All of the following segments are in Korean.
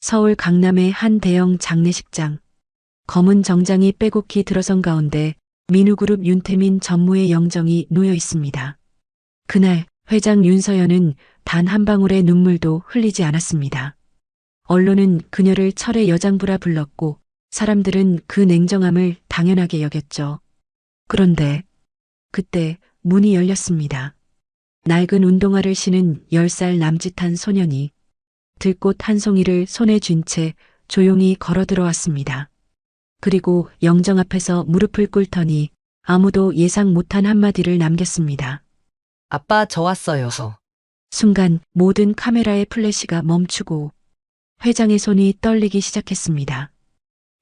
서울 강남의 한 대형 장례식장. 검은 정장이 빼곡히 들어선 가운데 민우그룹 윤태민 전무의 영정이 놓여 있습니다. 그날 회장 윤서연은 단 한 방울의 눈물도 흘리지 않았습니다. 언론은 그녀를 철의 여장부라 불렀고 사람들은 그 냉정함을 당연하게 여겼죠. 그런데 그때 문이 열렸습니다. 낡은 운동화를 신은 10살 남짓한 소년이 들꽃 한 송이를 손에 쥔 채 조용히 걸어 들어왔습니다. 그리고 영정 앞에서 무릎을 꿇더니 아무도 예상 못한 한마디를 남겼습니다. 아빠, 저 왔어요. 순간 모든 카메라의 플래시가 멈추고 회장의 손이 떨리기 시작했습니다.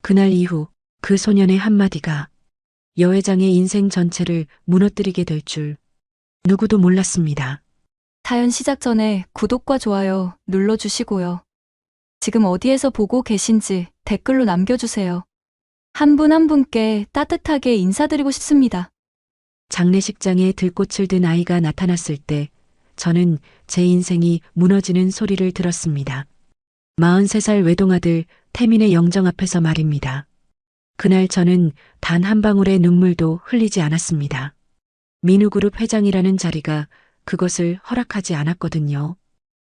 그날 이후 그 소년의 한마디가 여 회장의 인생 전체를 무너뜨리게 될 줄 누구도 몰랐습니다. 사연 시작 전에 구독과 좋아요 눌러주시고요. 지금 어디에서 보고 계신지 댓글로 남겨주세요. 한 분 한 분께 따뜻하게 인사드리고 싶습니다. 장례식장에 들꽃을 든 아이가 나타났을 때 저는 제 인생이 무너지는 소리를 들었습니다. 43살 외동아들 태민의 영정 앞에서 말입니다. 그날 저는 단 한 방울의 눈물도 흘리지 않았습니다. 민우그룹 회장이라는 자리가 그것을 허락하지 않았거든요.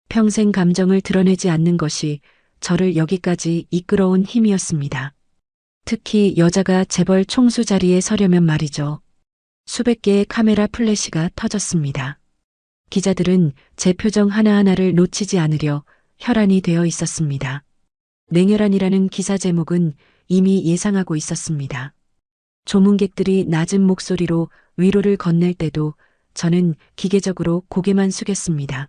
평생 감정을 드러내지 않는 것이 저를 여기까지 이끌어온 힘이었습니다. 특히 여자가 재벌 총수 자리에 서려면 말이죠. 수백 개의 카메라 플래시가 터졌습니다. 기자들은 제 표정 하나하나를 놓치지 않으려 혈안이 되어 있었습니다. 냉혈한이라는 기사 제목은 이미 예상하고 있었습니다. 조문객들이 낮은 목소리로 위로를 건넬 때도 저는 기계적으로 고개만 숙였습니다.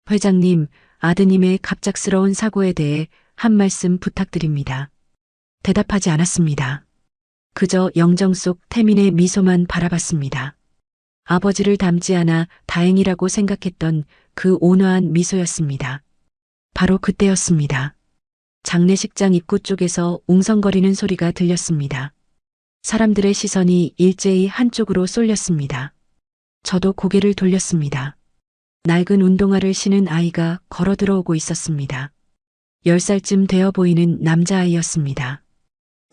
회장님, 아드님의 갑작스러운 사고에 대해 한 말씀 부탁드립니다. 대답하지 않았습니다. 그저 영정 속 태민의 미소만 바라봤습니다. 아버지를 닮지 않아 다행이라고 생각했던 그 온화한 미소였습니다. 바로 그때였습니다. 장례식장 입구 쪽에서 웅성거리는 소리가 들렸습니다. 사람들의 시선이 일제히 한쪽으로 쏠렸습니다. 저도 고개를 돌렸습니다. 낡은 운동화를 신은 아이가 걸어 들어오고 있었습니다. 10살쯤 되어 보이는 남자아이였습니다.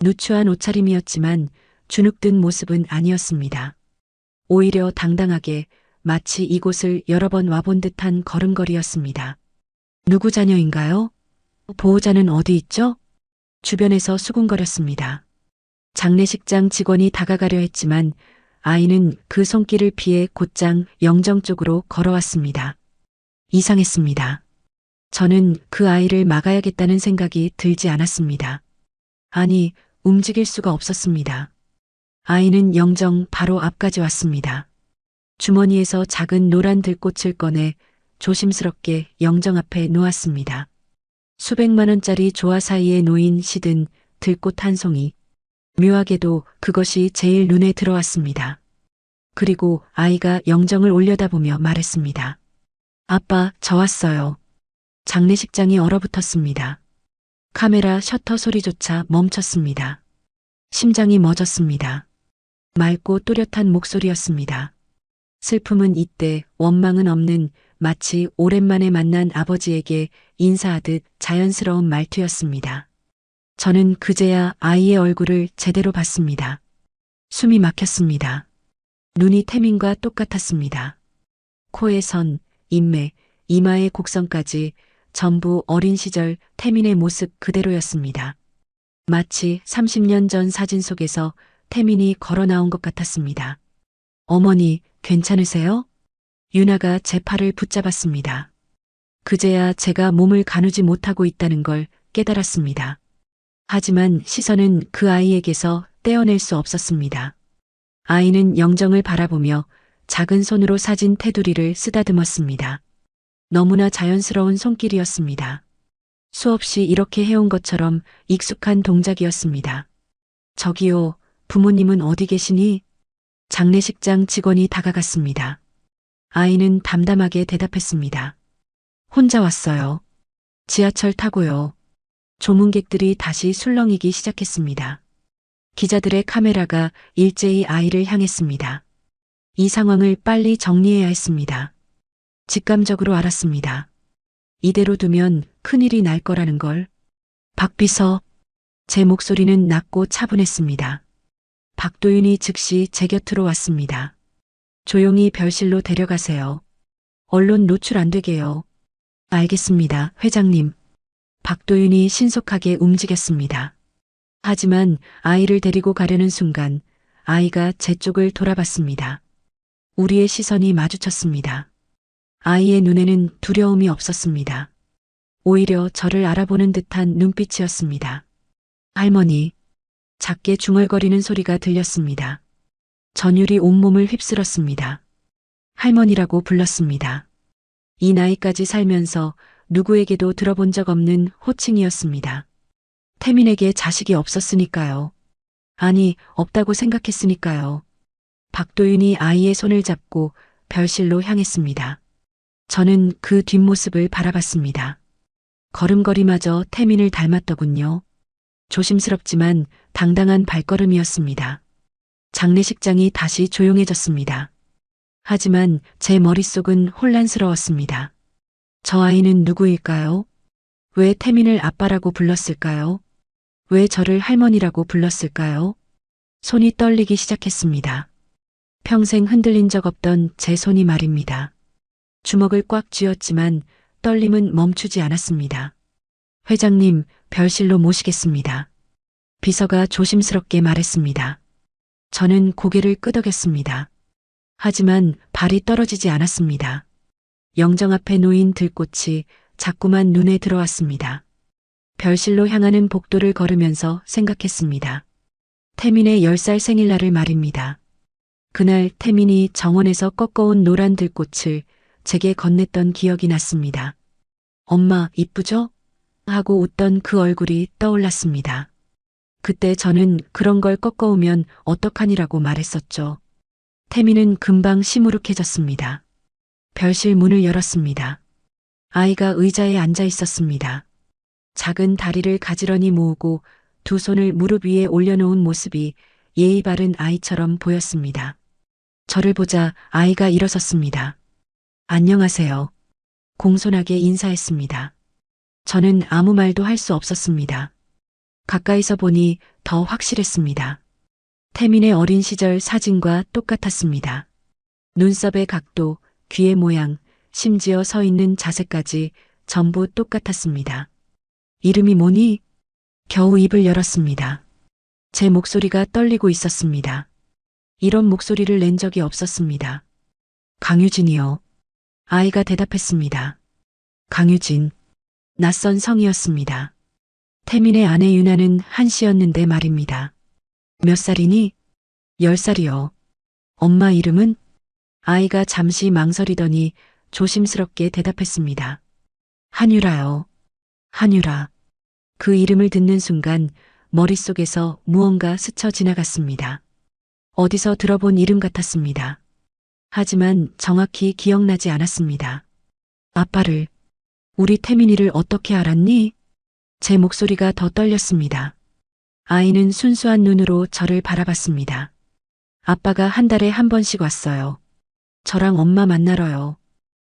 누추한 옷차림이었지만 주눅든 모습은 아니었습니다. 오히려 당당하게 마치 이곳을 여러 번 와본 듯한 걸음걸이였습니다. 누구 자녀인가요? 보호자는 어디 있죠? 주변에서 수군거렸습니다. 장례식장 직원이 다가가려 했지만 아이는 그 손길을 피해 곧장 영정 쪽으로 걸어왔습니다. 이상했습니다. 저는 그 아이를 막아야겠다는 생각이 들지 않았습니다. 아니, 움직일 수가 없었습니다. 아이는 영정 바로 앞까지 왔습니다. 주머니에서 작은 노란 들꽃을 꺼내 조심스럽게 영정 앞에 놓았습니다. 수백만 원짜리 조화 사이에 놓인 시든 들꽃 한 송이. 묘하게도 그것이 제일 눈에 들어왔습니다. 그리고 아이가 영정을 올려다보며 말했습니다. 아빠, 저 왔어요. 장례식장이 얼어붙었습니다. 카메라 셔터 소리조차 멈췄습니다. 심장이 멎었습니다. 맑고 또렷한 목소리였습니다. 슬픔은 이때, 원망은 없는 마치 오랜만에 만난 아버지에게 인사하듯 자연스러운 말투였습니다. 저는 그제야 아이의 얼굴을 제대로 봤습니다. 숨이 막혔습니다. 눈이 태민과 똑같았습니다. 코의 선, 인매, 이마의 곡선까지 전부 어린 시절 태민의 모습 그대로였습니다. 마치 30년 전 사진 속에서 태민이 걸어 나온 것 같았습니다. 어머니, 괜찮으세요? 유나가 제 팔을 붙잡았습니다. 그제야 제가 몸을 가누지 못하고 있다는 걸 깨달았습니다. 하지만 시선은 그 아이에게서 떼어낼 수 없었습니다. 아이는 영정을 바라보며 작은 손으로 사진 테두리를 쓰다듬었습니다. 너무나 자연스러운 손길이었습니다. 수없이 이렇게 해온 것처럼 익숙한 동작이었습니다. 저기요, 부모님은 어디 계시니? 장례식장 직원이 다가갔습니다. 아이는 담담하게 대답했습니다. 혼자 왔어요. 지하철 타고요. 조문객들이 다시 술렁이기 시작했습니다. 기자들의 카메라가 일제히 아이를 향했습니다. 이 상황을 빨리 정리해야 했습니다. 직감적으로 알았습니다. 이대로 두면 큰일이 날 거라는 걸. 박 비서. 제 목소리는 낮고 차분했습니다. 박도윤이 즉시 제 곁으로 왔습니다. 조용히 별실로 데려가세요. 언론 노출 안 되게요. 알겠습니다, 회장님. 박도윤이 신속하게 움직였습니다. 하지만 아이를 데리고 가려는 순간 아이가 제 쪽을 돌아봤습니다. 우리의 시선이 마주쳤습니다. 아이의 눈에는 두려움이 없었습니다. 오히려 저를 알아보는 듯한 눈빛이었습니다. 할머니. 작게 중얼거리는 소리가 들렸습니다. 전율이 온몸을 휩쓸었습니다. 할머니라고 불렀습니다. 이 나이까지 살면서 누구에게도 들어본 적 없는 호칭이었습니다. 태민에게 자식이 없었으니까요. 아니, 없다고 생각했으니까요. 박도윤이 아이의 손을 잡고 별실로 향했습니다. 저는 그 뒷모습을 바라봤습니다. 걸음걸이마저 태민을 닮았더군요. 조심스럽지만 당당한 발걸음이었습니다. 장례식장이 다시 조용해졌습니다. 하지만 제 머릿속은 혼란스러웠습니다. 저 아이는 누구일까요? 왜 태민을 아빠라고 불렀을까요? 왜 저를 할머니라고 불렀을까요? 손이 떨리기 시작했습니다. 평생 흔들린 적 없던 제 손이 말입니다. 주먹을 꽉 쥐었지만 떨림은 멈추지 않았습니다. 회장님, 별실로 모시겠습니다. 비서가 조심스럽게 말했습니다. 저는 고개를 끄덕였습니다. 하지만 발이 떨어지지 않았습니다. 영정 앞에 놓인 들꽃이 자꾸만 눈에 들어왔습니다. 별실로 향하는 복도를 걸으면서 생각했습니다. 태민의 10살 생일날을 말입니다. 그날 태민이 정원에서 꺾어온 노란 들꽃을 제게 건넸던 기억이 났습니다. 엄마, 이쁘죠? 하고 웃던 그 얼굴이 떠올랐습니다. 그때 저는 그런 걸 꺾어오면 어떡하니라고 말했었죠. 태민은 금방 시무룩해졌습니다. 별실 문을 열었습니다. 아이가 의자에 앉아 있었습니다. 작은 다리를 가지런히 모으고 두 손을 무릎 위에 올려놓은 모습이 예의 바른 아이처럼 보였습니다. 저를 보자 아이가 일어섰습니다. 안녕하세요. 공손하게 인사했습니다. 저는 아무 말도 할 수 없었습니다. 가까이서 보니 더 확실했습니다. 태민의 어린 시절 사진과 똑같았습니다. 눈썹의 각도, 귀의 모양, 심지어 서 있는 자세까지 전부 똑같았습니다. 이름이 뭐니? 겨우 입을 열었습니다. 제 목소리가 떨리고 있었습니다. 이런 목소리를 낸 적이 없었습니다. 강유진이요. 아이가 대답했습니다. 강유진. 낯선 성이었습니다. 태민의 아내 유나는 한씨였는데 말입니다. 몇 살이니? 10살이요. 엄마 이름은? 아이가 잠시 망설이더니 조심스럽게 대답했습니다. 한유라요. 한유라. 그 이름을 듣는 순간 머릿속에서 무언가 스쳐 지나갔습니다. 어디서 들어본 이름 같았습니다. 하지만 정확히 기억나지 않았습니다. 아빠를, 우리 태민이를 어떻게 알았니? 제 목소리가 더 떨렸습니다. 아이는 순수한 눈으로 저를 바라봤습니다. 아빠가 한 달에 한 번씩 왔어요. 저랑 엄마 만나러요.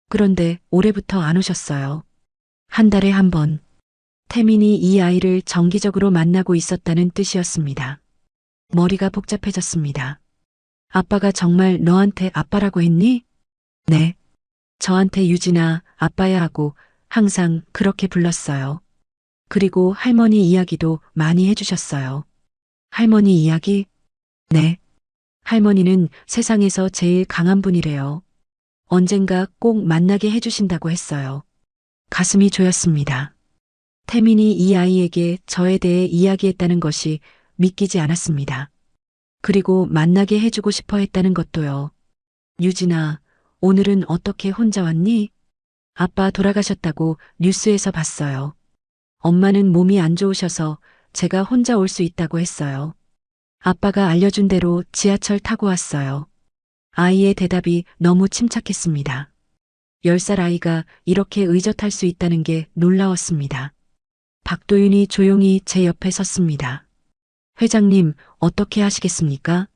그런데 올해부터 안 오셨어요. 한 달에 한 번. 태민이 이 아이를 정기적으로 만나고 있었다는 뜻이었습니다. 머리가 복잡해졌습니다. 아빠가 정말 너한테 아빠라고 했니? 네. 저한테 유진아, 아빠야 하고 항상 그렇게 불렀어요. 그리고 할머니 이야기도 많이 해주셨어요. 할머니 이야기? 네. 할머니는 세상에서 제일 강한 분이래요. 언젠가 꼭 만나게 해주신다고 했어요. 가슴이 조였습니다. 태민이 이 아이에게 저에 대해 이야기했다는 것이 믿기지 않았습니다. 그리고 만나게 해주고 싶어 했다는 것도요. 유진아, 오늘은 어떻게 혼자 왔니? 아빠 돌아가셨다고 뉴스에서 봤어요. 엄마는 몸이 안 좋으셔서 제가 혼자 올 수 있다고 했어요. 아빠가 알려준 대로 지하철 타고 왔어요. 아이의 대답이 너무 침착했습니다. 10살 아이가 이렇게 의젓할 수 있다는 게 놀라웠습니다. 박도윤이 조용히 제 옆에 섰습니다. 회장님, 어떻게 하시겠습니까?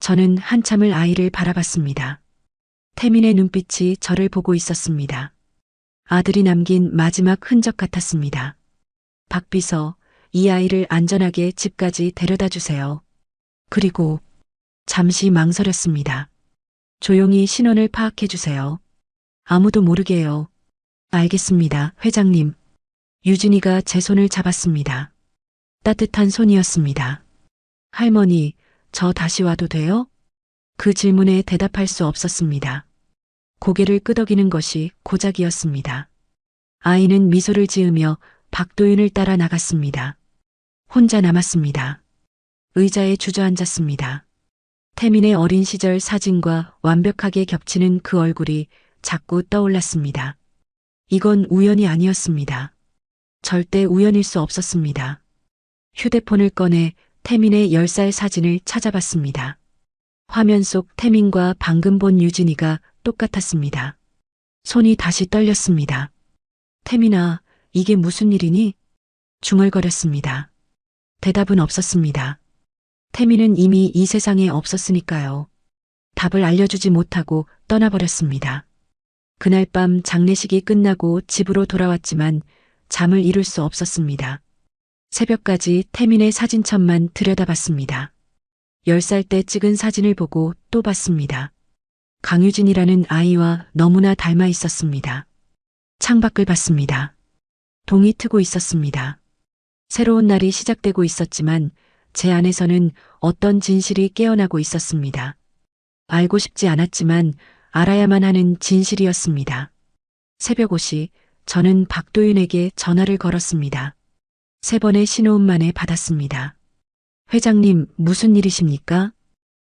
저는 한참을 아이를 바라봤습니다. 태민의 눈빛이 저를 보고 있었습니다. 아들이 남긴 마지막 흔적 같았습니다. 박비서, 이 아이를 안전하게 집까지 데려다 주세요. 그리고 잠시 망설였습니다. 조용히 신원을 파악해 주세요. 아무도 모르게요. 알겠습니다, 회장님. 유진이가 제 손을 잡았습니다. 따뜻한 손이었습니다. 할머니, 저 다시 와도 돼요? 그 질문에 대답할 수 없었습니다. 고개를 끄덕이는 것이 고작이었습니다. 아이는 미소를 지으며 박도윤을 따라 나갔습니다. 혼자 남았습니다. 의자에 주저앉았습니다. 태민의 어린 시절 사진과 완벽하게 겹치는 그 얼굴이 자꾸 떠올랐습니다. 이건 우연이 아니었습니다. 절대 우연일 수 없었습니다. 휴대폰을 꺼내 태민의 10살 사진을 찾아봤습니다. 화면 속 태민과 방금 본 유진이가 똑같았습니다. 손이 다시 떨렸습니다. 태민아, 이게 무슨 일이니? 중얼거렸습니다. 대답은 없었습니다. 태민은 이미 이 세상에 없었으니까요. 답을 알려주지 못하고 떠나버렸습니다. 그날 밤 장례식이 끝나고 집으로 돌아왔지만 잠을 이룰 수 없었습니다. 새벽까지 태민의 사진첩만 들여다봤습니다. 10살 때 찍은 사진을 보고 또 봤습니다. 강유진이라는 아이와 너무나 닮아 있었습니다. 창밖을 봤습니다. 동이 트고 있었습니다. 새로운 날이 시작되고 있었지만 제 안에서는 어떤 진실이 깨어나고 있었습니다. 알고 싶지 않았지만 알아야만 하는 진실이었습니다. 새벽 5시 저는 박도윤에게 전화를 걸었습니다. 3번의 신호음 만에 받았습니다. 회장님, 무슨 일이십니까?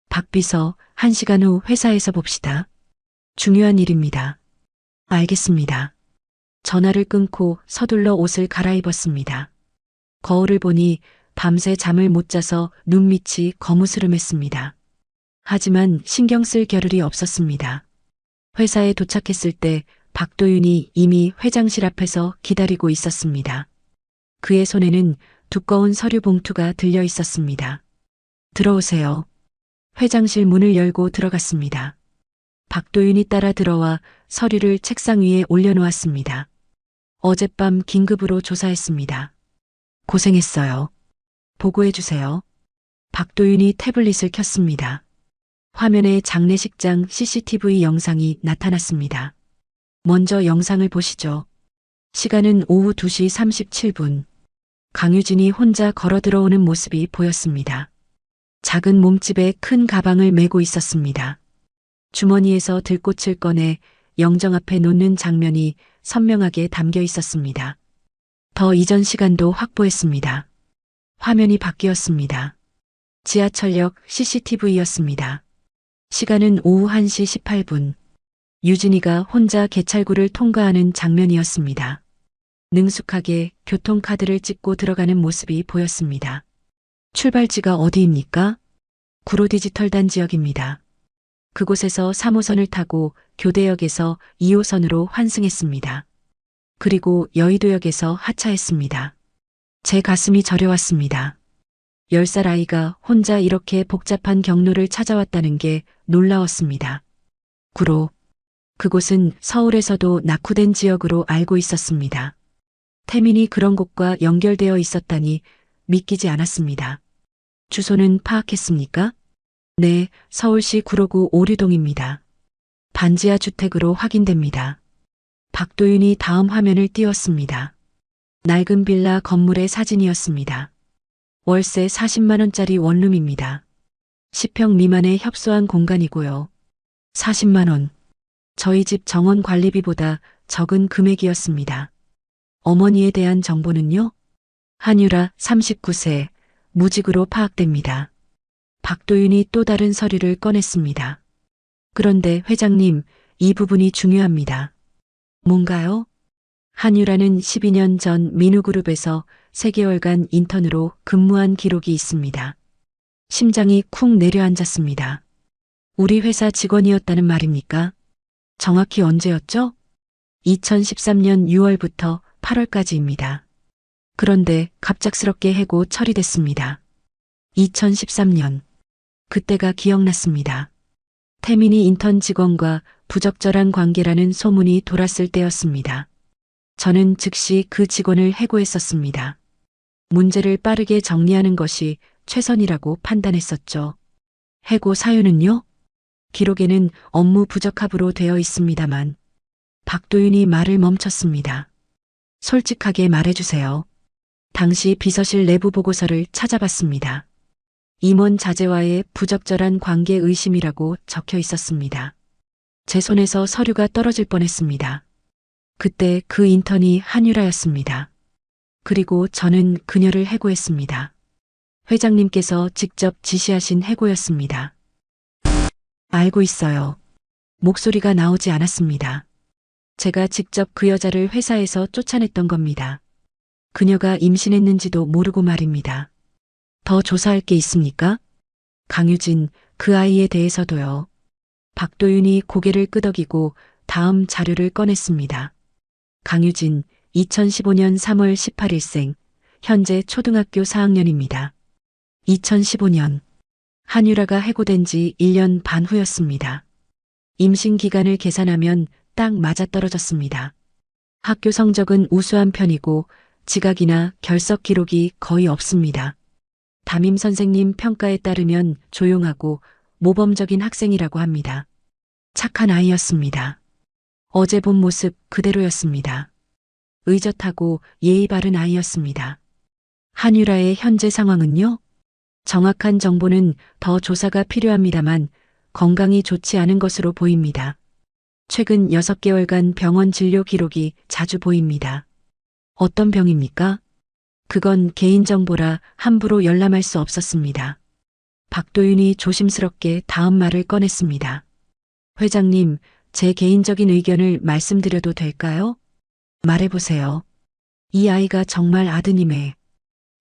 박비서, 1시간 후 회사에서 봅시다. 중요한 일입니다. 알겠습니다. 전화를 끊고 서둘러 옷을 갈아입었습니다. 거울을 보니 밤새 잠을 못 자서 눈밑이 거무스름했습니다. 하지만 신경 쓸 겨를이 없었습니다. 회사에 도착했을 때 박도윤이 이미 회장실 앞에서 기다리고 있었습니다. 그의 손에는 두꺼운 서류 봉투가 들려 있었습니다. 들어오세요. 회장실 문을 열고 들어갔습니다. 박도윤이 따라 들어와 서류를 책상 위에 올려놓았습니다. 어젯밤 긴급으로 조사했습니다. 고생했어요. 보고해주세요. 박도윤이 태블릿을 켰습니다. 화면에 장례식장 CCTV 영상이 나타났습니다. 먼저 영상을 보시죠. 시간은 오후 2시 37분. 강유진이 혼자 걸어 들어오는 모습이 보였습니다. 작은 몸집에 큰 가방을 메고 있었습니다. 주머니에서 들꽃을 꺼내 영정 앞에 놓는 장면이 선명하게 담겨 있었습니다. 더 이전 시간도 확보했습니다. 화면이 바뀌었습니다. 지하철역 CCTV였습니다. 시간은 오후 1시 18분. 유진이가 혼자 개찰구를 통과하는 장면이었습니다. 능숙하게 교통카드를 찍고 들어가는 모습이 보였습니다. 출발지가 어디입니까? 구로 디지털단 지역입니다. 그곳에서 3호선을 타고 교대역에서 2호선으로 환승했습니다. 그리고 여의도역에서 하차했습니다. 제 가슴이 저려왔습니다. 10살 아이가 혼자 이렇게 복잡한 경로를 찾아왔다는 게 놀라웠습니다. 구로. 그곳은 서울에서도 낙후된 지역으로 알고 있었습니다. 태민이 그런 곳과 연결되어 있었다니 믿기지 않았습니다. 주소는 파악했습니까? 네, 서울시 구로구 오류동입니다. 반지하 주택으로 확인됩니다. 박도윤이 다음 화면을 띄웠습니다. 낡은 빌라 건물의 사진이었습니다. 월세 40만 원짜리 원룸입니다. 10평 미만의 협소한 공간이고요. 40만 원. 저희 집 정원 관리비보다 적은 금액이었습니다. 어머니에 대한 정보는요? 한유라 39세, 무직으로 파악됩니다. 박도윤이 또 다른 서류를 꺼냈습니다. 그런데 회장님, 이 부분이 중요합니다. 뭔가요? 한유라는 12년 전 민우그룹에서 3개월간 인턴으로 근무한 기록이 있습니다. 심장이 쿵 내려앉았습니다. 우리 회사 직원이었다는 말입니까? 정확히 언제였죠? 2013년 6월부터 8월까지입니다. 그런데 갑작스럽게 해고 처리됐습니다. 2013년. 그때가 기억났습니다. 태민이 인턴 직원과 부적절한 관계라는 소문이 돌았을 때였습니다. 저는 즉시 그 직원을 해고했었습니다. 문제를 빠르게 정리하는 것이 최선이라고 판단했었죠. 해고 사유는요? 기록에는 업무 부적합으로 되어 있습니다만 박도윤이 말을 멈췄습니다. 솔직하게 말해주세요. 당시 비서실 내부 보고서를 찾아봤습니다. 임원 자제와의 부적절한 관계 의심이라고 적혀 있었습니다. 제 손에서 서류가 떨어질 뻔했습니다. 그때 그 인턴이 한유라였습니다. 그리고 저는 그녀를 해고했습니다. 회장님께서 직접 지시하신 해고였습니다. 알고 있어요. 목소리가 나오지 않았습니다. 제가 직접 그 여자를 회사에서 쫓아냈던 겁니다. 그녀가 임신했는지도 모르고 말입니다. 더 조사할 게 있습니까? 강유진, 그 아이에 대해서도요. 박도윤이 고개를 끄덕이고 다음 자료를 꺼냈습니다. 강유진, 2015년 3월 18일생, 현재 초등학교 4학년입니다. 2015년, 한유라가 해고된 지 1년 반 후였습니다. 임신 기간을 계산하면 딱 맞아떨어졌습니다. 학교 성적은 우수한 편이고 지각이나 결석 기록이 거의 없습니다. 담임 선생님 평가에 따르면 조용하고 모범적인 학생이라고 합니다. 착한 아이였습니다. 어제 본 모습 그대로였습니다. 의젓하고 예의 바른 아이였습니다. 한유라의 현재 상황은요? 정확한 정보는 더 조사가 필요합니다만 건강이 좋지 않은 것으로 보입니다. 최근 6개월간 병원 진료 기록이 자주 보입니다. 어떤 병입니까? 그건 개인정보라 함부로 열람할 수 없었습니다. 박도윤이 조심스럽게 다음 말을 꺼냈습니다. 회장님, 제 개인적인 의견을 말씀드려도 될까요? 말해보세요. 이 아이가 정말 아드님의,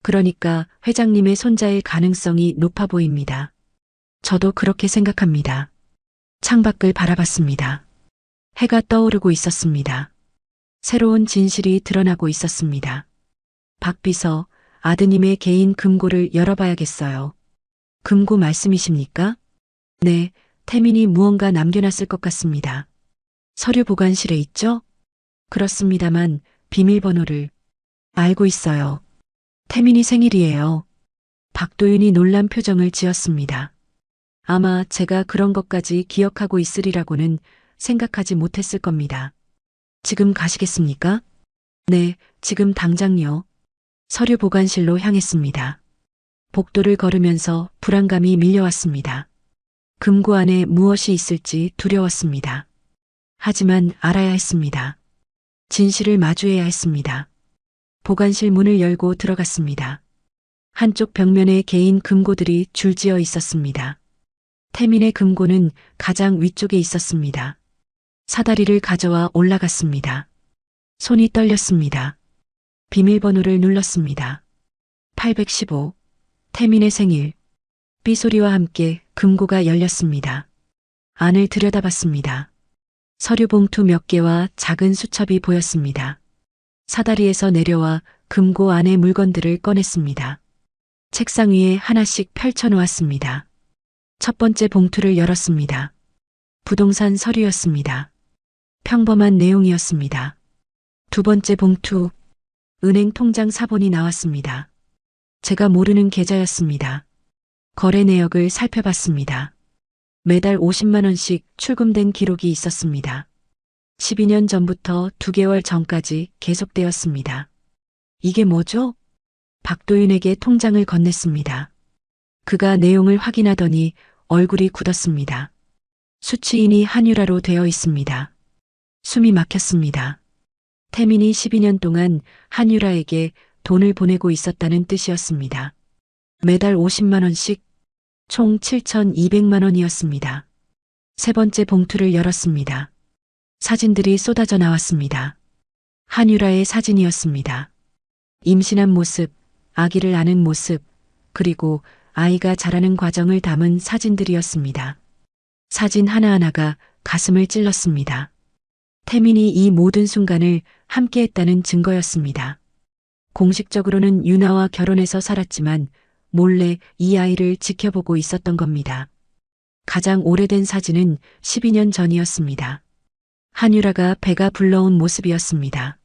그러니까 회장님의 손자일 가능성이 높아 보입니다. 저도 그렇게 생각합니다. 창밖을 바라봤습니다. 해가 떠오르고 있었습니다. 새로운 진실이 드러나고 있었습니다. 박 비서, 아드님의 개인 금고를 열어봐야겠어요. 금고 말씀이십니까? 네, 태민이 무언가 남겨놨을 것 같습니다. 서류 보관실에 있죠? 그렇습니다만 비밀번호를 알고 있어요. 태민이 생일이에요. 박도윤이 놀란 표정을 지었습니다. 아마 제가 그런 것까지 기억하고 있으리라고는 생각하지 못했을 겁니다. 지금 가시겠습니까? 네, 지금 당장요. 서류 보관실로 향했습니다. 복도를 걸으면서 불안감이 밀려왔습니다. 금고 안에 무엇이 있을지 두려웠습니다. 하지만 알아야 했습니다. 진실을 마주해야 했습니다. 보관실 문을 열고 들어갔습니다. 한쪽 벽면에 개인 금고들이 줄지어 있었습니다. 태민의 금고는 가장 위쪽에 있었습니다. 사다리를 가져와 올라갔습니다. 손이 떨렸습니다. 비밀번호를 눌렀습니다. 815. 태민의 생일. 삐소리와 함께 금고가 열렸습니다. 안을 들여다봤습니다. 서류 봉투 몇 개와 작은 수첩이 보였습니다. 사다리에서 내려와 금고 안의 물건들을 꺼냈습니다. 책상 위에 하나씩 펼쳐놓았습니다. 첫 번째 봉투를 열었습니다. 부동산 서류였습니다. 평범한 내용이었습니다. 두 번째 봉투, 은행 통장 사본이 나왔습니다. 제가 모르는 계좌였습니다. 거래 내역을 살펴봤습니다. 매달 50만 원씩 출금된 기록이 있었습니다. 12년 전부터 2개월 전까지 계속되었습니다. 이게 뭐죠? 박도윤에게 통장을 건넸습니다. 그가 내용을 확인하더니 얼굴이 굳었습니다. 수취인이 한유라로 되어 있습니다. 숨이 막혔습니다. 태민이 12년 동안 한유라에게 돈을 보내고 있었다는 뜻이었습니다. 매달 50만 원씩 총 7,200만 원이었습니다. 세 번째 봉투를 열었습니다. 사진들이 쏟아져 나왔습니다. 한유라의 사진이었습니다. 임신한 모습, 아기를 안은 모습, 그리고 아이가 자라는 과정을 담은 사진들이었습니다. 사진 하나하나가 가슴을 찔렀습니다. 태민이 이 모든 순간을 함께했다는 증거였습니다. 공식적으로는 유나와 결혼해서 살았지만 몰래 이 아이를 지켜보고 있었던 겁니다. 가장 오래된 사진은 12년 전이었습니다. 한유라가 배가 불러온 모습이었습니다.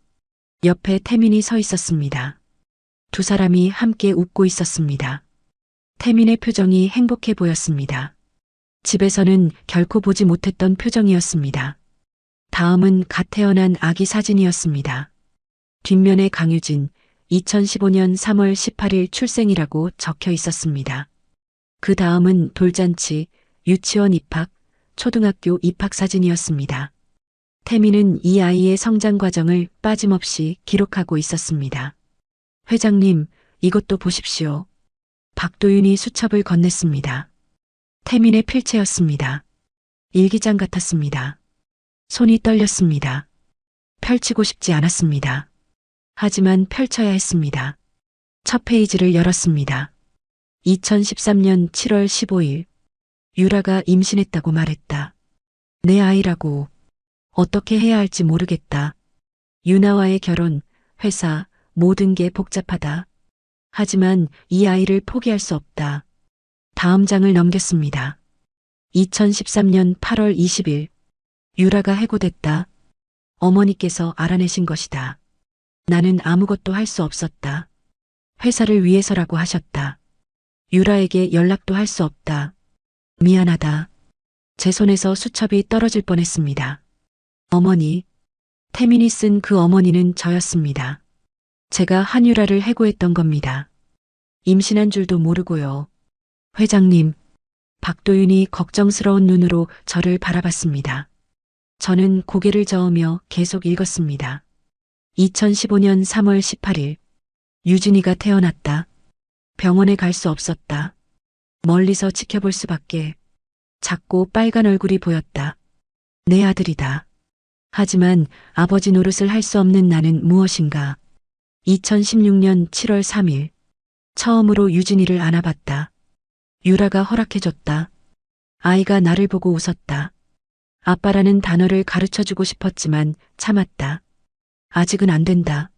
옆에 태민이 서 있었습니다. 두 사람이 함께 웃고 있었습니다. 태민의 표정이 행복해 보였습니다. 집에서는 결코 보지 못했던 표정이었습니다. 다음은 갓 태어난 아기 사진이었습니다. 뒷면에 강유진, 2015년 3월 18일 출생이라고 적혀 있었습니다. 그 다음은 돌잔치, 유치원 입학, 초등학교 입학 사진이었습니다. 태민은 이 아이의 성장 과정을 빠짐없이 기록하고 있었습니다. 회장님, 이것도 보십시오. 박도윤이 수첩을 건넸습니다. 태민의 필체였습니다. 일기장 같았습니다. 손이 떨렸습니다. 펼치고 싶지 않았습니다. 하지만 펼쳐야 했습니다. 첫 페이지를 열었습니다. 2013년 7월 15일. 유라가 임신했다고 말했다. 내 아이라고. 어떻게 해야 할지 모르겠다. 유나와의 결혼, 회사, 모든 게 복잡하다. 하지만 이 아이를 포기할 수 없다. 다음 장을 넘겼습니다. 2013년 8월 20일. 유라가 해고됐다. 어머니께서 알아내신 것이다. 나는 아무것도 할 수 없었다. 회사를 위해서라고 하셨다. 유라에게 연락도 할 수 없다. 미안하다. 제 손에서 수첩이 떨어질 뻔했습니다. 어머니. 태민이 쓴 그 어머니는 저였습니다. 제가 한유라를 해고했던 겁니다. 임신한 줄도 모르고요. 회장님. 박도윤이 걱정스러운 눈으로 저를 바라봤습니다. 저는 고개를 저으며 계속 읽었습니다. 2015년 3월 18일. 유진이가 태어났다. 병원에 갈 수 없었다. 멀리서 지켜볼 수밖에. 작고 빨간 얼굴이 보였다. 내 아들이다. 하지만 아버지 노릇을 할 수 없는 나는 무엇인가. 2016년 7월 3일. 처음으로 유진이를 안아봤다. 유라가 허락해줬다. 아이가 나를 보고 웃었다. 아빠라는 단어를 가르쳐주고 싶었지만 참았다. 아직은 안 된다.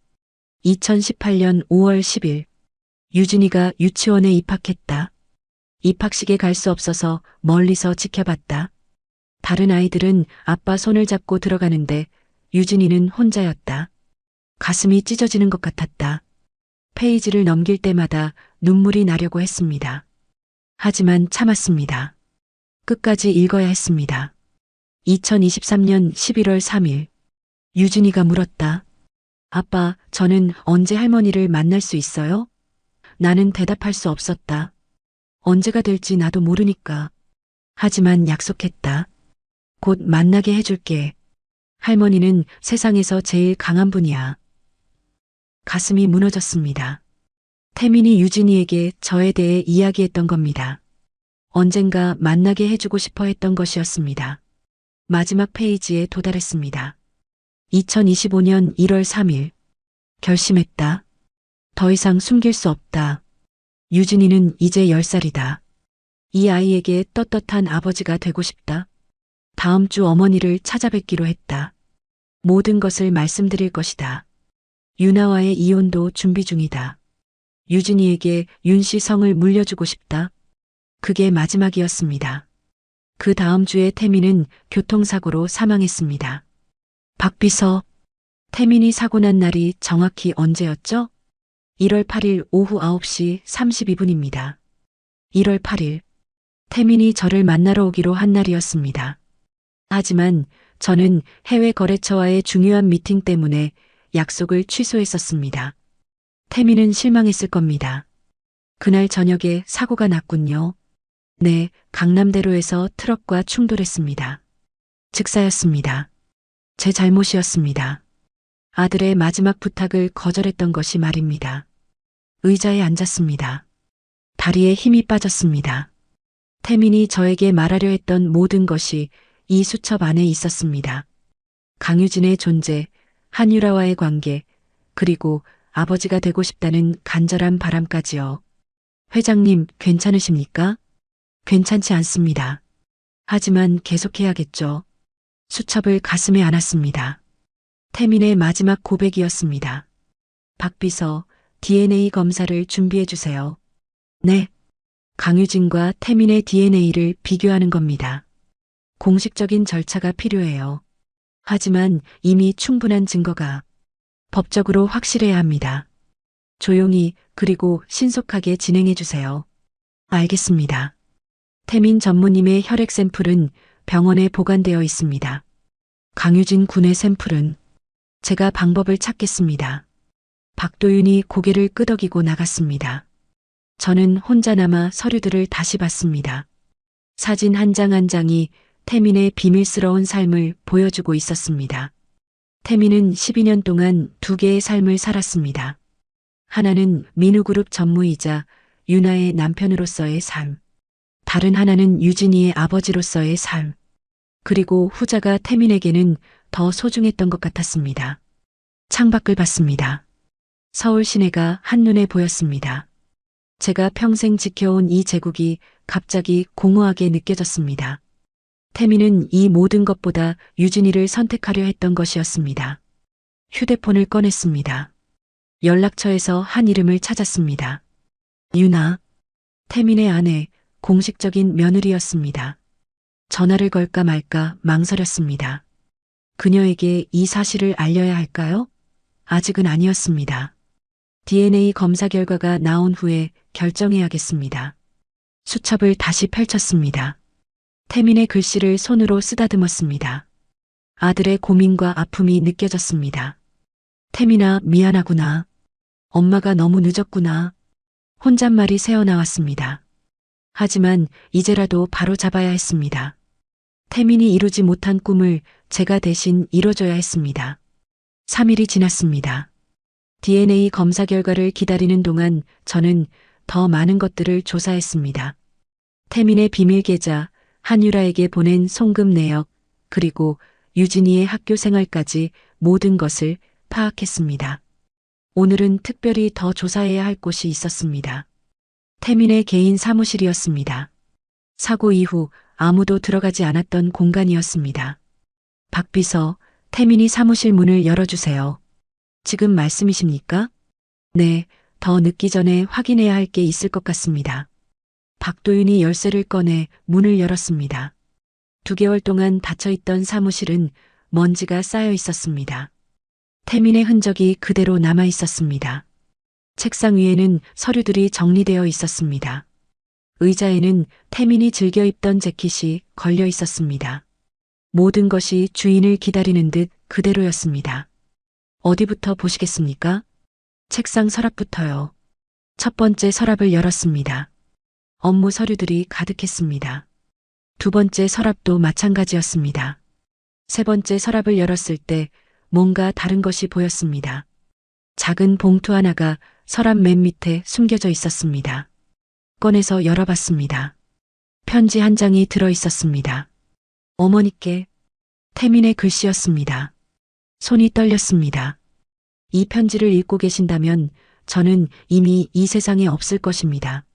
2018년 5월 10일. 유진이가 유치원에 입학했다. 입학식에 갈 수 없어서 멀리서 지켜봤다. 다른 아이들은 아빠 손을 잡고 들어가는데 유진이는 혼자였다. 가슴이 찢어지는 것 같았다. 페이지를 넘길 때마다 눈물이 나려고 했습니다. 하지만 참았습니다. 끝까지 읽어야 했습니다. 2023년 11월 3일. 유진이가 물었다. 아빠, 저는 언제 할머니를 만날 수 있어요? 나는 대답할 수 없었다. 언제가 될지 나도 모르니까. 하지만 약속했다. 곧 만나게 해줄게. 할머니는 세상에서 제일 강한 분이야. 가슴이 무너졌습니다. 태민이 유진이에게 저에 대해 이야기했던 겁니다. 언젠가 만나게 해주고 싶어 했던 것이었습니다. 마지막 페이지에 도달했습니다. 2025년 1월 3일. 결심했다. 더 이상 숨길 수 없다. 유진이는 이제 10살이다. 이 아이에게 떳떳한 아버지가 되고 싶다. 다음 주 어머니를 찾아뵙기로 했다. 모든 것을 말씀드릴 것이다. 유나와의 이혼도 준비 중이다. 유진이에게 윤 씨 성을 물려주고 싶다. 그게 마지막이었습니다. 그 다음 주에 태민은 교통사고로 사망했습니다. 박비서. 태민이 사고 난 날이 정확히 언제였죠? 1월 8일 오후 9시 32분입니다. 1월 8일. 태민이 저를 만나러 오기로 한 날이었습니다. 하지만 저는 해외 거래처와의 중요한 미팅 때문에 약속을 취소했었습니다. 태민은 실망했을 겁니다. 그날 저녁에 사고가 났군요. 네, 강남대로에서 트럭과 충돌했습니다. 즉사였습니다. 제 잘못이었습니다. 아들의 마지막 부탁을 거절했던 것이 말입니다. 의자에 앉았습니다. 다리에 힘이 빠졌습니다. 태민이 저에게 말하려 했던 모든 것이 이 수첩 안에 있었습니다. 강유진의 존재, 한유라와의 관계, 그리고 아버지가 되고 싶다는 간절한 바람까지요. 회장님, 괜찮으십니까? 괜찮지 않습니다. 하지만 계속해야겠죠. 수첩을 가슴에 안았습니다. 태민의 마지막 고백이었습니다. 박비서, DNA 검사를 준비해 주세요. 네. 강유진과 태민의 DNA를 비교하는 겁니다. 공식적인 절차가 필요해요. 하지만 이미 충분한 증거가 법적으로 확실해야 합니다. 조용히 그리고 신속하게 진행해 주세요. 알겠습니다. 태민 전무님의 혈액 샘플은 병원에 보관되어 있습니다. 강유진 군의 샘플은 제가 방법을 찾겠습니다. 박도윤이 고개를 끄덕이고 나갔습니다. 저는 혼자 남아 서류들을 다시 봤습니다. 사진 한 장 한 장이 태민의 비밀스러운 삶을 보여주고 있었습니다. 태민은 12년 동안 두 개의 삶을 살았습니다. 하나는 민우그룹 전무이자 유나의 남편으로서의 삶. 다른 하나는 유진이의 아버지로서의 삶. 그리고 후자가 태민에게는 더 소중했던 것 같았습니다. 창밖을 봤습니다. 서울 시내가 한눈에 보였습니다. 제가 평생 지켜온 이 제국이 갑자기 공허하게 느껴졌습니다. 태민은 이 모든 것보다 유진이를 선택하려 했던 것이었습니다. 휴대폰을 꺼냈습니다. 연락처에서 한 이름을 찾았습니다. 유나, 태민의 아내, 공식적인 며느리였습니다. 전화를 걸까 말까 망설였습니다. 그녀에게 이 사실을 알려야 할까요? 아직은 아니었습니다. DNA 검사 결과가 나온 후에 결정해야겠습니다. 수첩을 다시 펼쳤습니다. 태민의 글씨를 손으로 쓰다듬었습니다. 아들의 고민과 아픔이 느껴졌습니다. 태민아, 미안하구나. 엄마가 너무 늦었구나. 혼잣말이 새어나왔습니다. 하지만 이제라도 바로 잡아야 했습니다. 태민이 이루지 못한 꿈을 제가 대신 이뤄줘야 했습니다. 3일이 지났습니다. DNA 검사 결과를 기다리는 동안 저는 더 많은 것들을 조사했습니다. 태민의 비밀 계좌, 한유라에게 보낸 송금 내역, 그리고 유진이의 학교 생활까지 모든 것을 파악했습니다. 오늘은 특별히 더 조사해야 할 곳이 있었습니다. 태민의 개인 사무실이었습니다. 사고 이후 아무도 들어가지 않았던 공간이었습니다. 박 비서, 태민이 사무실 문을 열어주세요. 지금 말씀이십니까? 네, 더 늦기 전에 확인해야 할 게 있을 것 같습니다. 박도윤이 열쇠를 꺼내 문을 열었습니다. 2개월 동안 닫혀있던 사무실은 먼지가 쌓여 있었습니다. 태민의 흔적이 그대로 남아 있었습니다. 책상 위에는 서류들이 정리되어 있었습니다. 의자에는 태민이 즐겨 입던 재킷이 걸려 있었습니다. 모든 것이 주인을 기다리는 듯 그대로였습니다. 어디부터 보시겠습니까? 책상 서랍부터요. 첫 번째 서랍을 열었습니다. 업무 서류들이 가득했습니다. 2번째 서랍도 마찬가지였습니다. 3번째 서랍을 열었을 때 뭔가 다른 것이 보였습니다. 작은 봉투 하나가 서랍 맨 밑에 숨겨져 있었습니다. 꺼내서 열어봤습니다. 편지 한 장이 들어 있었습니다. 어머니께. 태민의 글씨였습니다. 손이 떨렸습니다. 이 편지를 읽고 계신다면 저는 이미 이 세상에 없을 것입니다.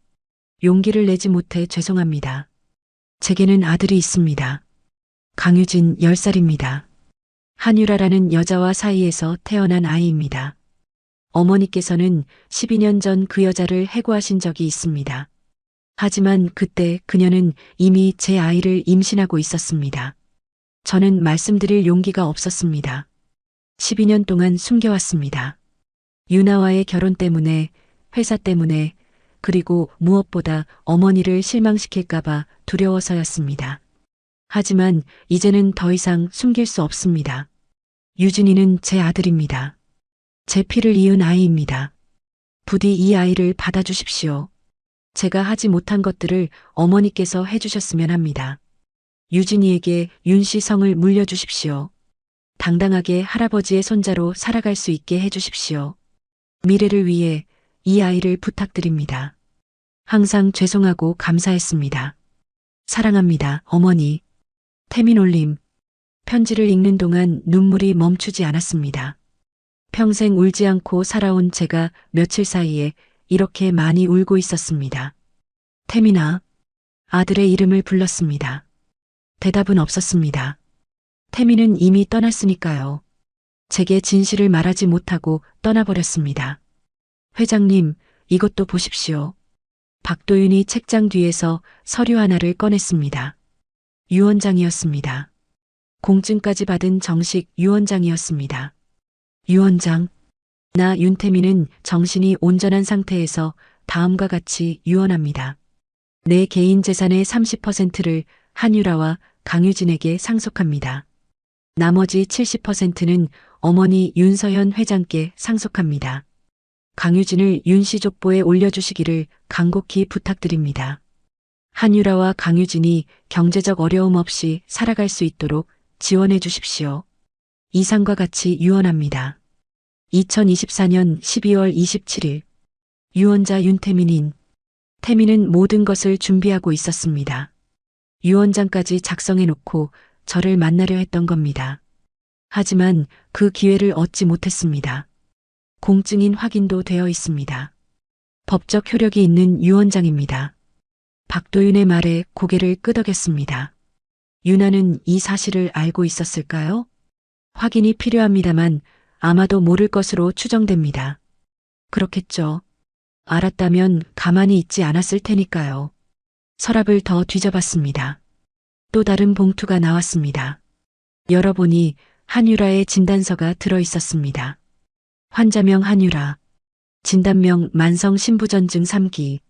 용기를 내지 못해 죄송합니다. 제게는 아들이 있습니다. 강유진 10살입니다. 한유라라는 여자와 사이에서 태어난 아이입니다. 어머니께서는 12년 전 그 여자를 해고하신 적이 있습니다. 하지만 그때 그녀는 이미 제 아이를 임신하고 있었습니다. 저는 말씀드릴 용기가 없었습니다. 12년 동안 숨겨왔습니다. 유나와의 결혼 때문에, 회사 때문에, 그리고 무엇보다 어머니를 실망시킬까봐 두려워서였습니다. 하지만 이제는 더 이상 숨길 수 없습니다. 유진이는 제 아들입니다. 제 피를 이은 아이입니다. 부디 이 아이를 받아주십시오. 제가 하지 못한 것들을 어머니께서 해주셨으면 합니다. 유진이에게 윤씨 성을 물려주십시오. 당당하게 할아버지의 손자로 살아갈 수 있게 해주십시오. 미래를 위해 이 아이를 부탁드립니다. 항상 죄송하고 감사했습니다. 사랑합니다, 어머니. 태민 올림. 편지를 읽는 동안 눈물이 멈추지 않았습니다. 평생 울지 않고 살아온 제가 며칠 사이에 이렇게 많이 울고 있었습니다. 태민아. 아들의 이름을 불렀습니다. 대답은 없었습니다. 태민은 이미 떠났으니까요. 제게 진실을 말하지 못하고 떠나버렸습니다. 회장님, 이것도 보십시오. 박도윤이 책장 뒤에서 서류 하나를 꺼냈습니다. 유언장이었습니다. 공증까지 받은 정식 유언장이었습니다. 유언장. 나 윤태민은 정신이 온전한 상태에서 다음과 같이 유언합니다. 내 개인 재산의 30%를 한유라와 강유진에게 상속합니다. 나머지 70%는 어머니 윤서현 회장께 상속합니다. 강유진을 윤씨 족보에 올려주시기를 간곡히 부탁드립니다. 한유라와 강유진이 경제적 어려움 없이 살아갈 수 있도록 지원해 주십시오. 이상과 같이 유언합니다. 2024년 12월 27일 유언자 윤태민인 태민은 모든 것을 준비하고 있었습니다. 유언장까지 작성해 놓고 저를 만나려 했던 겁니다. 하지만 그 기회를 얻지 못했습니다. 공증인 확인도 되어 있습니다. 법적 효력이 있는 유언장입니다. 박도윤의 말에 고개를 끄덕였습니다. 윤아는 이 사실을 알고 있었을까요? 확인이 필요합니다만 아마도 모를 것으로 추정됩니다. 그렇겠죠. 알았다면 가만히 있지 않았을 테니까요. 서랍을 더 뒤져봤습니다. 또 다른 봉투가 나왔습니다. 열어보니 한유라의 진단서가 들어 있었습니다. 환자명 한유라, 진단명 만성 신부전증 3기,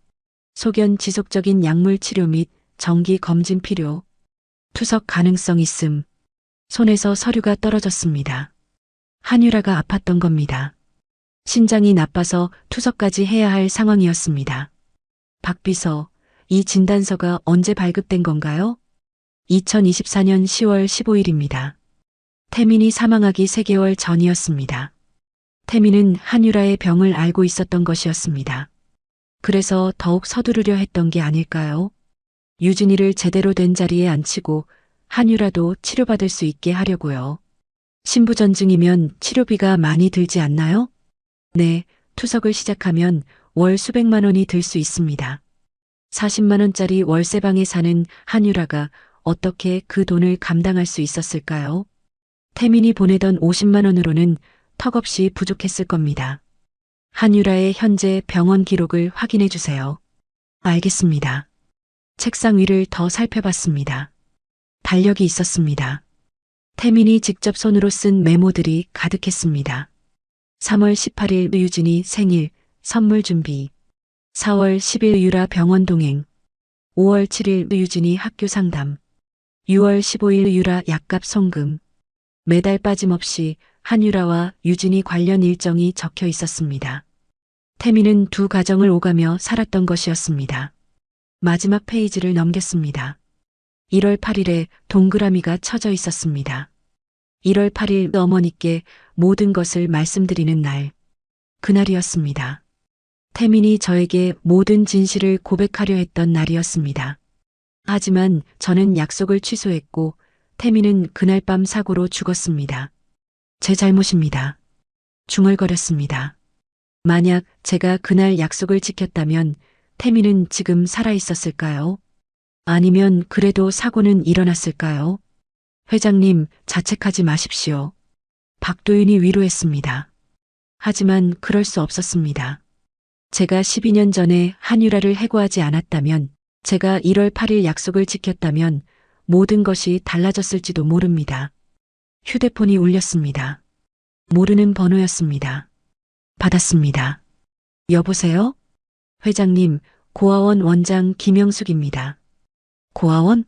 소견 지속적인 약물 치료 및 정기 검진 필요, 투석 가능성 있음, 손에서 서류가 떨어졌습니다. 한유라가 아팠던 겁니다. 신장이 나빠서 투석까지 해야 할 상황이었습니다. 박 비서, 이 진단서가 언제 발급된 건가요? 2024년 10월 15일입니다. 태민이 사망하기 3개월 전이었습니다. 태민은 한유라의 병을 알고 있었던 것이었습니다. 그래서 더욱 서두르려 했던 게 아닐까요? 유진이를 제대로 된 자리에 앉히고 한유라도 치료받을 수 있게 하려고요. 신부전증이면 치료비가 많이 들지 않나요? 네, 투석을 시작하면 월 수백만 원이 들 수 있습니다. 40만 원짜리 월세방에 사는 한유라가 어떻게 그 돈을 감당할 수 있었을까요? 태민이 보내던 50만 원으로는 턱없이 부족했을 겁니다. 한유라의 현재 병원 기록을 확인해 주세요. 알겠습니다. 책상 위를 더 살펴봤습니다. 달력이 있었습니다. 태민이 직접 손으로 쓴 메모들이 가득했습니다. 3월 18일 유진이 생일, 선물 준비. 4월 10일 유라 병원 동행. 5월 7일 유진이 학교 상담. 6월 15일 유라 약값 송금. 매달 빠짐없이 한유라와 유진이 관련 일정이 적혀 있었습니다. 태민은 두 가정을 오가며 살았던 것이었습니다. 마지막 페이지를 넘겼습니다. 1월 8일에 동그라미가 쳐져 있었습니다. 1월 8일 어머니께 모든 것을 말씀드리는 날. 그날이었습니다. 태민이 저에게 모든 진실을 고백하려 했던 날이었습니다. 하지만 저는 약속을 취소했고 태민은 그날 밤 사고로 죽었습니다. 제 잘못입니다. 중얼거렸습니다. 만약 제가 그날 약속을 지켰다면 태민은 지금 살아 있었을까요? 아니면 그래도 사고는 일어났을까요? 회장님, 자책하지 마십시오. 박도윤이 위로했습니다. 하지만 그럴 수 없었습니다. 제가 12년 전에 한유라를 해고하지 않았다면, 제가 1월 8일 약속을 지켰다면 모든 것이 달라졌을지도 모릅니다. 휴대폰이 울렸습니다. 모르는 번호였습니다. 받았습니다. 여보세요? 회장님, 고아원 원장 김영숙입니다. 고아원?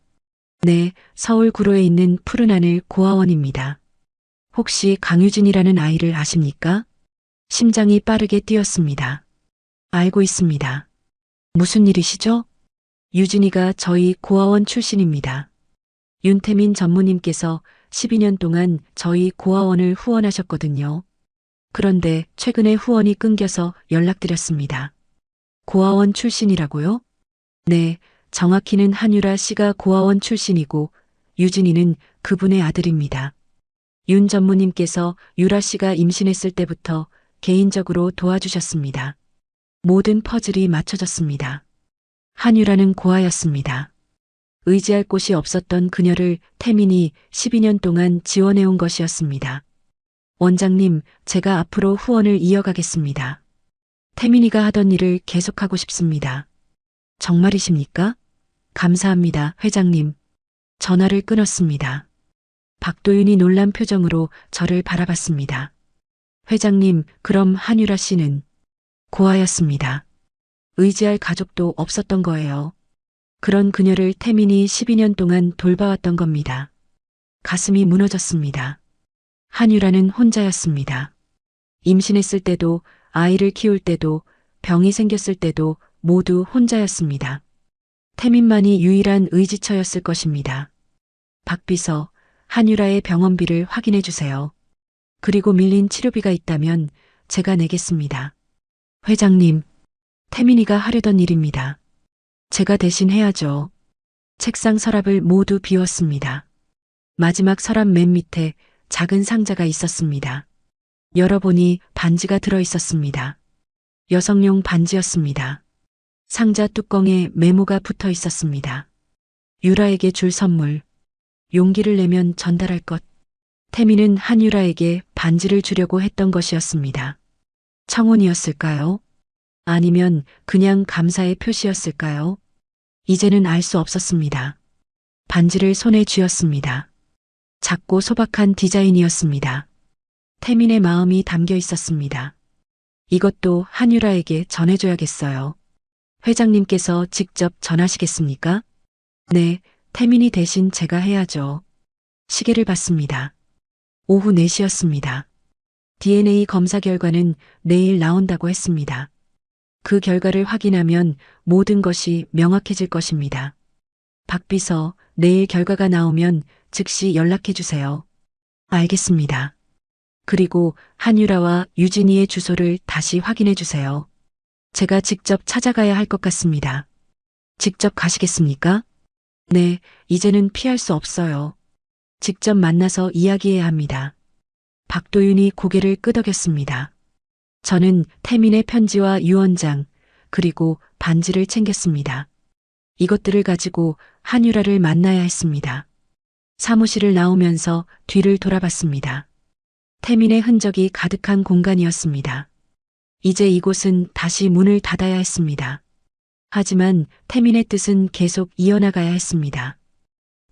네, 서울 구로에 있는 푸른 하늘 고아원입니다. 혹시 강유진이라는 아이를 아십니까? 심장이 빠르게 뛰었습니다. 알고 있습니다. 무슨 일이시죠? 유진이가 저희 고아원 출신입니다. 윤태민 전무님께서 12년 동안 저희 고아원을 후원하셨거든요. 그런데 최근에 후원이 끊겨서 연락드렸습니다. 고아원 출신이라고요? 네, 정확히는 한유라 씨가 고아원 출신이고 유진이는 그분의 아들입니다. 윤 전무님께서 유라 씨가 임신했을 때부터 개인적으로 도와주셨습니다. 모든 퍼즐이 맞춰졌습니다. 한유라는 고아였습니다. 의지할 곳이 없었던 그녀를 태민이 12년 동안 지원해온 것이었습니다. 원장님, 제가 앞으로 후원을 이어가겠습니다. 태민이가 하던 일을 계속하고 싶습니다. 정말이십니까? 감사합니다, 회장님. 전화를 끊었습니다. 박도윤이 놀란 표정으로 저를 바라봤습니다. 회장님, 그럼 한유라 씨는 고아였습니다. 의지할 가족도 없었던 거예요. 그런 그녀를 태민이 12년 동안 돌봐왔던 겁니다. 가슴이 무너졌습니다. 한유라는 혼자였습니다. 임신했을 때도, 아이를 키울 때도, 병이 생겼을 때도 모두 혼자였습니다. 태민만이 유일한 의지처였을 것입니다. 박비서, 한유라의 병원비를 확인해 주세요. 그리고 밀린 치료비가 있다면 제가 내겠습니다. 회장님, 태민이가 하려던 일입니다. 제가 대신 해야죠. 책상 서랍을 모두 비웠습니다. 마지막 서랍 맨 밑에 작은 상자가 있었습니다. 열어보니 반지가 들어 있었습니다. 여성용 반지였습니다. 상자 뚜껑에 메모가 붙어 있었습니다. 유라에게 줄 선물. 용기를 내면 전달할 것. 태민은 한유라에게 반지를 주려고 했던 것이었습니다. 청혼이었을까요? 아니면 그냥 감사의 표시였을까요? 이제는 알 수 없었습니다. 반지를 손에 쥐었습니다. 작고 소박한 디자인이었습니다. 태민의 마음이 담겨 있었습니다. 이것도 한유라에게 전해줘야겠어요. 회장님께서 직접 전하시겠습니까? 네, 태민이 대신 제가 해야죠. 시계를 봤습니다. 오후 4시였습니다. DNA 검사 결과는 내일 나온다고 했습니다. 그 결과를 확인하면 모든 것이 명확해질 것입니다. 박비서, 내일 결과가 나오면 즉시 연락해 주세요. 알겠습니다. 그리고 한유라와 유진이의 주소를 다시 확인해 주세요. 제가 직접 찾아가야 할 것 같습니다. 직접 가시겠습니까? 네, 이제는 피할 수 없어요. 직접 만나서 이야기해야 합니다. 박도윤이 고개를 끄덕였습니다. 저는 태민의 편지와 유언장, 그리고 반지를 챙겼습니다. 이것들을 가지고 한유라를 만나야 했습니다. 사무실을 나오면서 뒤를 돌아봤습니다. 태민의 흔적이 가득한 공간이었습니다. 이제 이곳은 다시 문을 닫아야 했습니다. 하지만 태민의 뜻은 계속 이어나가야 했습니다.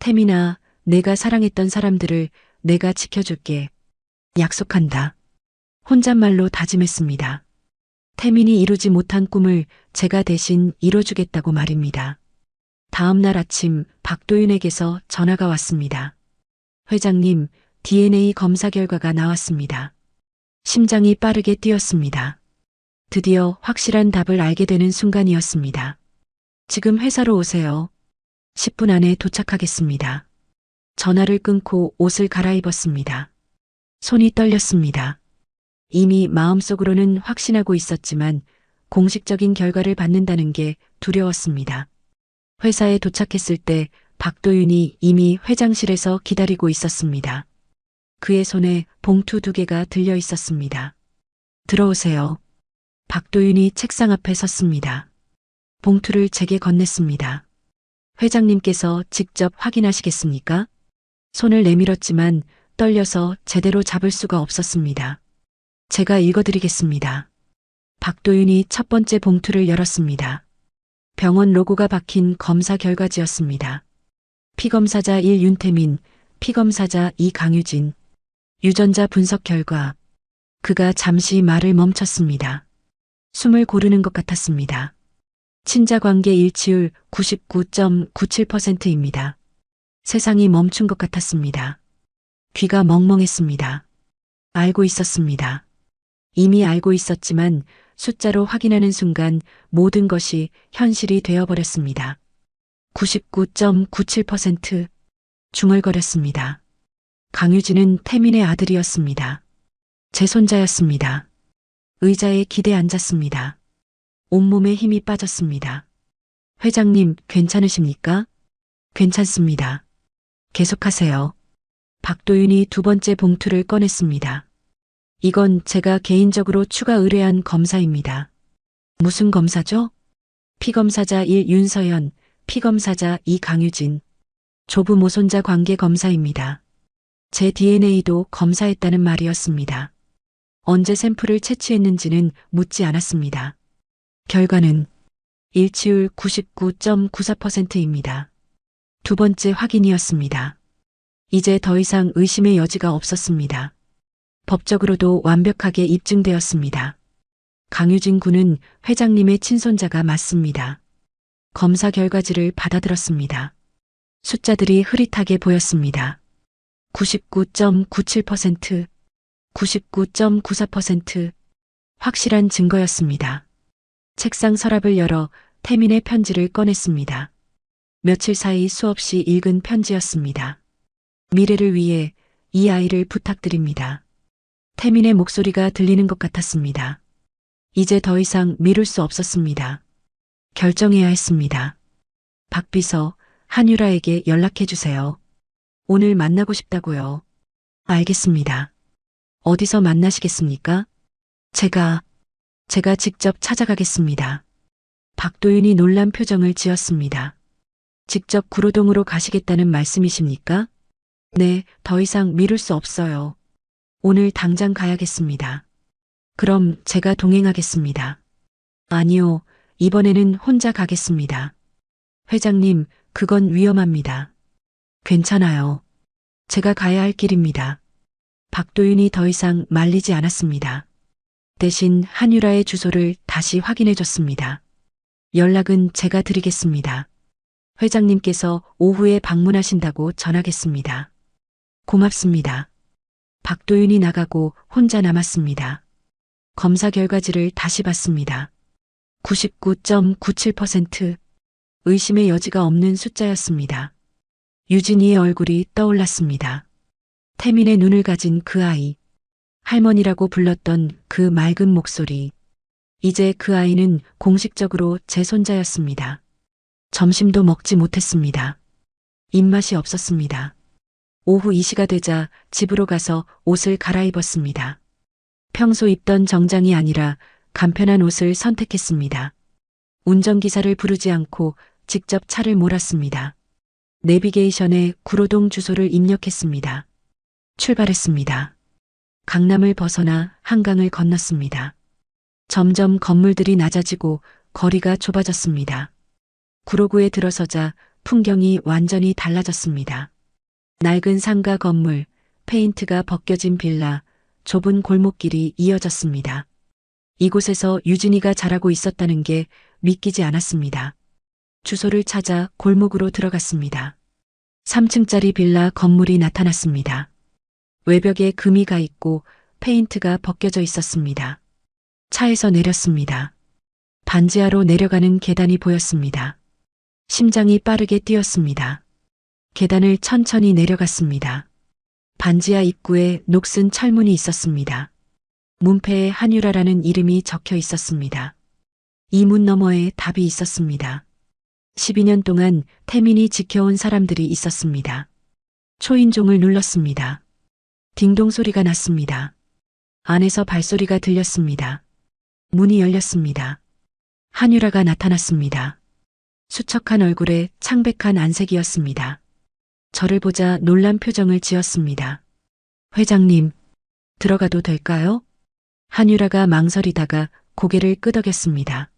태민아, 내가 사랑했던 사람들을 내가 지켜줄게. 약속한다. 혼잣말로 다짐했습니다. 태민이 이루지 못한 꿈을 제가 대신 이뤄주겠다고 말입니다. 다음 날 아침 박도윤에게서 전화가 왔습니다. 회장님, DNA 검사 결과가 나왔습니다. 심장이 빠르게 뛰었습니다. 드디어 확실한 답을 알게 되는 순간이었습니다. 지금 회사로 오세요. 10분 안에 도착하겠습니다. 전화를 끊고 옷을 갈아입었습니다. 손이 떨렸습니다. 이미 마음속으로는 확신하고 있었지만 공식적인 결과를 받는다는 게 두려웠습니다. 회사에 도착했을 때 박도윤이 이미 회장실에서 기다리고 있었습니다. 그의 손에 봉투 2개가 들려 있었습니다. 들어오세요. 박도윤이 책상 앞에 섰습니다. 봉투를 제게 건넸습니다. 회장님께서 직접 확인하시겠습니까? 손을 내밀었지만 떨려서 제대로 잡을 수가 없었습니다. 제가 읽어드리겠습니다. 박도윤이 첫 번째 봉투를 열었습니다. 병원 로고가 박힌 검사 결과지였습니다. 피검사자 1 윤태민, 피검사자 2 강유진. 유전자 분석 결과. 그가 잠시 말을 멈췄습니다. 숨을 고르는 것 같았습니다. 친자관계 일치율 99.97%입니다. 세상이 멈춘 것 같았습니다. 귀가 멍멍했습니다. 알고 있었습니다. 이미 알고 있었지만 숫자로 확인하는 순간 모든 것이 현실이 되어버렸습니다. 99.97% 중얼거렸습니다. 강유진은 태민의 아들이었습니다. 제 손자였습니다. 의자에 기대 앉았습니다. 온몸에 힘이 빠졌습니다. 회장님, 괜찮으십니까? 괜찮습니다. 계속하세요. 박도윤이 2번째 봉투를 꺼냈습니다. 이건 제가 개인적으로 추가 의뢰한 검사입니다. 무슨 검사죠? 피검사자 1 윤서연, 피검사자 2 강유진. 조부 모손자 관계 검사입니다. 제 DNA도 검사했다는 말이었습니다. 언제 샘플을 채취했는지는 묻지 않았습니다. 결과는 일치율 99.94%입니다. 2번째 확인이었습니다. 이제 더 이상 의심의 여지가 없었습니다. 법적으로도 완벽하게 입증되었습니다. 강유진 군은 회장님의 친손자가 맞습니다. 검사 결과지를 받아들었습니다. 숫자들이 흐릿하게 보였습니다. 99.97%, 99.94% 확실한 증거였습니다. 책상 서랍을 열어 태민의 편지를 꺼냈습니다. 며칠 사이 수없이 읽은 편지였습니다. 미래를 위해 이 아이를 부탁드립니다. 태민의 목소리가 들리는 것 같았습니다. 이제 더 이상 미룰 수 없었습니다. 결정해야 했습니다. 박비서, 한유라에게 연락해 주세요. 오늘 만나고 싶다고요. 알겠습니다. 어디서 만나시겠습니까? 제가 직접 찾아가겠습니다. 박도윤이 놀란 표정을 지었습니다. 직접 구로동으로 가시겠다는 말씀이십니까? 네, 더 이상 미룰 수 없어요. 오늘 당장 가야겠습니다. 그럼 제가 동행하겠습니다. 아니요, 이번에는 혼자 가겠습니다. 회장님, 그건 위험합니다. 괜찮아요. 제가 가야 할 길입니다. 박도윤이 더 이상 말리지 않았습니다. 대신 한유라의 주소를 다시 확인해 줬습니다. 연락은 제가 드리겠습니다. 회장님께서 오후에 방문하신다고 전하겠습니다. 고맙습니다. 박도윤이 나가고 혼자 남았습니다. 검사 결과지를 다시 봤습니다. 99.97% 의심의 여지가 없는 숫자였습니다. 유진이의 얼굴이 떠올랐습니다. 태민의 눈을 가진 그 아이, 할머니라고 불렀던 그 맑은 목소리. 이제 그 아이는 공식적으로 제 손자였습니다. 점심도 먹지 못했습니다. 입맛이 없었습니다. 오후 2시가 되자 집으로 가서 옷을 갈아입었습니다. 평소 입던 정장이 아니라 간편한 옷을 선택했습니다. 운전기사를 부르지 않고 직접 차를 몰았습니다. 내비게이션에 구로동 주소를 입력했습니다. 출발했습니다. 강남을 벗어나 한강을 건넜습니다. 점점 건물들이 낮아지고 거리가 좁아졌습니다. 구로구에 들어서자 풍경이 완전히 달라졌습니다. 낡은 상가 건물, 페인트가 벗겨진 빌라, 좁은 골목길이 이어졌습니다. 이곳에서 유진이가 자라고 있었다는 게 믿기지 않았습니다. 주소를 찾아 골목으로 들어갔습니다. 3층짜리 빌라 건물이 나타났습니다. 외벽에 금이 가 있고 페인트가 벗겨져 있었습니다. 차에서 내렸습니다. 반지하로 내려가는 계단이 보였습니다. 심장이 빠르게 뛰었습니다. 계단을 천천히 내려갔습니다. 반지하 입구에 녹슨 철문이 있었습니다. 문패에 한유라라는 이름이 적혀 있었습니다. 이 문 너머에 답이 있었습니다. 12년 동안 태민이 지켜온 사람들이 있었습니다. 초인종을 눌렀습니다. 딩동 소리가 났습니다. 안에서 발소리가 들렸습니다. 문이 열렸습니다. 한유라가 나타났습니다. 수척한 얼굴에 창백한 안색이었습니다. 저를 보자 놀란 표정을 지었습니다. 회장님, 들어가도 될까요? 한유라가 망설이다가 고개를 끄덕였습니다.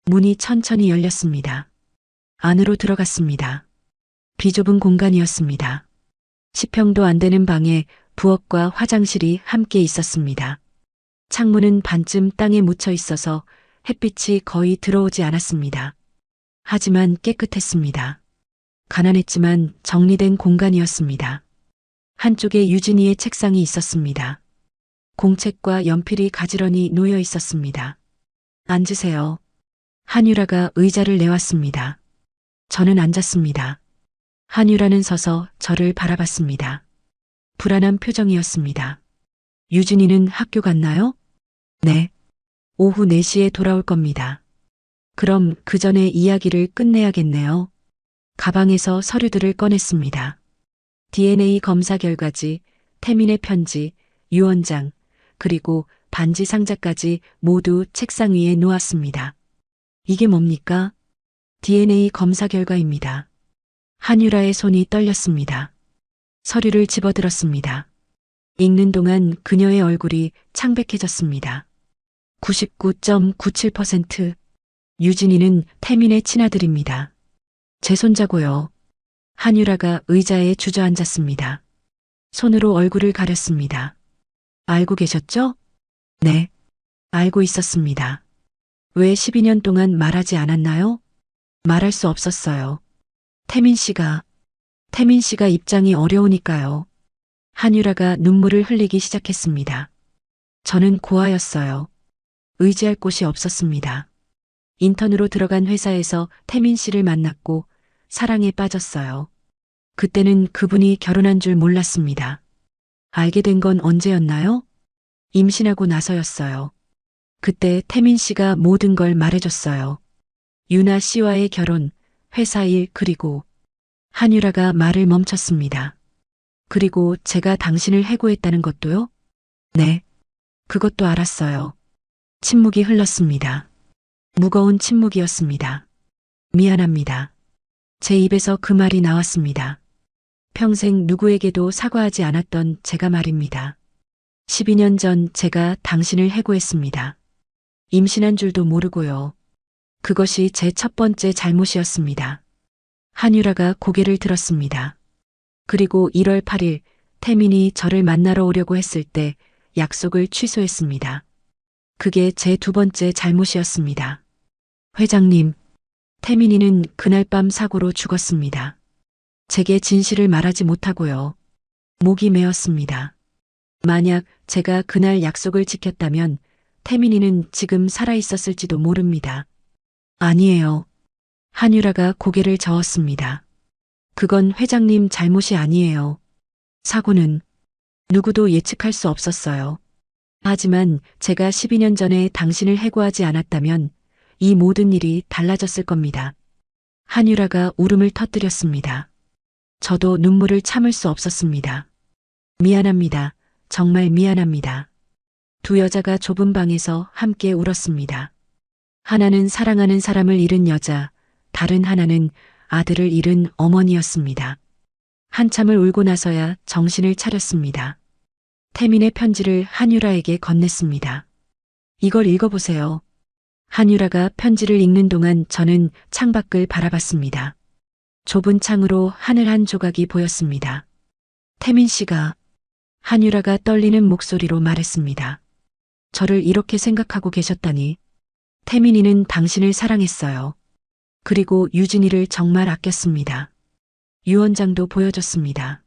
문이 천천히 열렸습니다. 안으로 들어갔습니다. 비좁은 공간이었습니다. 10평도 안 되는 방에 부엌과 화장실이 함께 있었습니다. 창문은 반쯤 땅에 묻혀 있어서 햇빛이 거의 들어오지 않았습니다. 하지만 깨끗했습니다. 가난했지만 정리된 공간이었습니다. 한쪽에 유진이의 책상이 있었습니다. 공책과 연필이 가지런히 놓여 있었습니다. 앉으세요. 한유라가 의자를 내왔습니다. 저는 앉았습니다. 한유라는 서서 저를 바라봤습니다. 불안한 표정이었습니다. 유진이는 학교 갔나요? 네. 오후 4시에 돌아올 겁니다. 그럼 그 전에 이야기를 끝내야겠네요. 가방에서 서류들을 꺼냈습니다. DNA 검사 결과지, 태민의 편지, 유언장, 그리고 반지 상자까지 모두 책상 위에 놓았습니다. 이게 뭡니까? DNA 검사 결과입니다. 한유라의 손이 떨렸습니다. 서류를 집어들었습니다. 읽는 동안 그녀의 얼굴이 창백해졌습니다. 99.97% 유진이는 태민의 친아들입니다. 제 손자고요. 한유라가 의자에 주저앉았습니다. 손으로 얼굴을 가렸습니다. 알고 계셨죠? 네, 알고 있었습니다. 왜 12년 동안 말하지 않았나요? 말할 수 없었어요. 태민 씨가 입장이 어려우니까요. 한유라가 눈물을 흘리기 시작했습니다. 저는 고아였어요. 의지할 곳이 없었습니다. 인턴으로 들어간 회사에서 태민 씨를 만났고 사랑에 빠졌어요. 그때는 그분이 결혼한 줄 몰랐습니다. 알게 된 건 언제였나요? 임신하고 나서였어요. 그때 태민 씨가 모든 걸 말해줬어요. 유나 씨와의 결혼, 회사 일, 그리고 한유라가 말을 멈췄습니다. 그리고 제가 당신을 해고했다는 것도요? 네, 그것도 알았어요. 침묵이 흘렀습니다. 무거운 침묵이었습니다. 미안합니다. 제 입에서 그 말이 나왔습니다. 평생 누구에게도 사과하지 않았던 제가 말입니다. 12년 전 제가 당신을 해고했습니다. 임신한 줄도 모르고요. 그것이 제 첫 번째 잘못이었습니다. 한유라가 고개를 들었습니다. 그리고 1월 8일 태민이 저를 만나러 오려고 했을 때 약속을 취소했습니다. 그게 제 두 번째 잘못이었습니다. 회장님, 태민이는 그날 밤 사고로 죽었습니다. 제게 진실을 말하지 못하고요. 목이 메었습니다. 만약 제가 그날 약속을 지켰다면 태민이는 지금 살아 있었을지도 모릅니다. 아니에요. 한유라가 고개를 저었습니다. 그건 회장님 잘못이 아니에요. 사고는 누구도 예측할 수 없었어요. 하지만 제가 12년 전에 당신을 해고하지 않았다면 이 모든 일이 달라졌을 겁니다. 한유라가 울음을 터뜨렸습니다. 저도 눈물을 참을 수 없었습니다. 미안합니다. 정말 미안합니다. 두 여자가 좁은 방에서 함께 울었습니다. 하나는 사랑하는 사람을 잃은 여자, 다른 하나는 아들을 잃은 어머니였습니다. 한참을 울고 나서야 정신을 차렸습니다. 태민의 편지를 한유라에게 건넸습니다. 이걸 읽어보세요. 한유라가 편지를 읽는 동안 저는 창밖을 바라봤습니다. 좁은 창으로 하늘 한 조각이 보였습니다. 태민 씨가, 한유라가 떨리는 목소리로 말했습니다. 저를 이렇게 생각하고 계셨다니. 태민이는 당신을 사랑했어요. 그리고 유진이를 정말 아꼈습니다. 유언장도 보여줬습니다.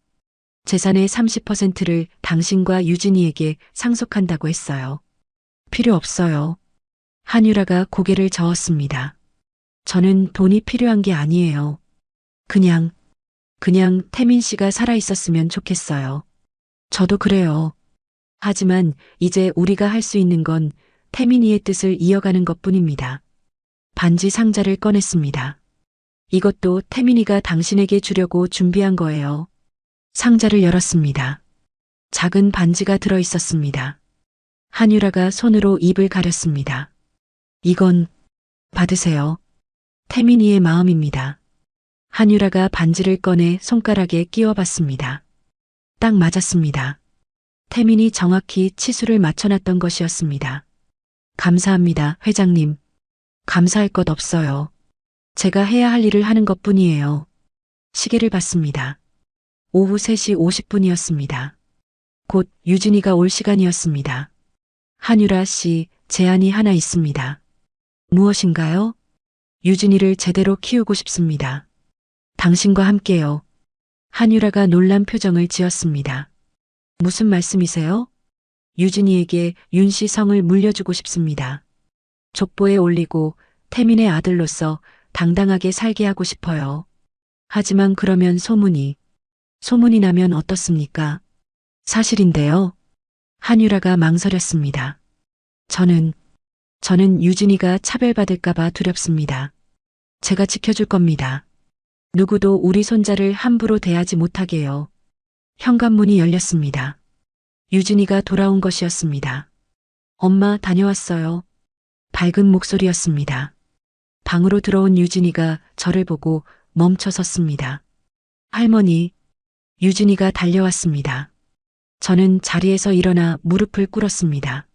재산의 30%를 당신과 유진이에게 상속한다고 했어요. 필요 없어요. 한유라가 고개를 저었습니다. 저는 돈이 필요한 게 아니에요. 그냥 태민 씨가 살아있었으면 좋겠어요. 저도 그래요. 하지만 이제 우리가 할 수 있는 건 태민이의 뜻을 이어가는 것뿐입니다. 반지 상자를 꺼냈습니다. 이것도 태민이가 당신에게 주려고 준비한 거예요. 상자를 열었습니다. 작은 반지가 들어 있었습니다. 한유라가 손으로 입을 가렸습니다. 이건 받으세요. 태민이의 마음입니다. 한유라가 반지를 꺼내 손가락에 끼워봤습니다. 딱 맞았습니다. 태민이 정확히 치수를 맞춰놨던 것이었습니다. 감사합니다, 회장님. 감사할 것 없어요. 제가 해야 할 일을 하는 것뿐이에요. 시계를 봤습니다. 오후 3시 50분이었습니다. 곧 유진이가 올 시간이었습니다. 한유라 씨, 제안이 하나 있습니다. 무엇인가요? 유진이를 제대로 키우고 싶습니다. 당신과 함께요. 한유라가 놀란 표정을 지었습니다. 무슨 말씀이세요? 유진이에게 윤 씨 성을 물려주고 싶습니다. 족보에 올리고 태민의 아들로서 당당하게 살게 하고 싶어요. 하지만 그러면 소문이 나면 어떻습니까? 사실인데요. 한유라가 망설였습니다. 저는 유진이가 차별받을까봐 두렵습니다. 제가 지켜줄 겁니다. 누구도 우리 손자를 함부로 대하지 못하게요. 현관문이 열렸습니다. 유진이가 돌아온 것이었습니다. 엄마 다녀왔어요. 밝은 목소리였습니다. 방으로 들어온 유진이가 저를 보고 멈춰 섰습니다. 할머니, 유진이가 달려왔습니다. 저는 자리에서 일어나 무릎을 꿇었습니다.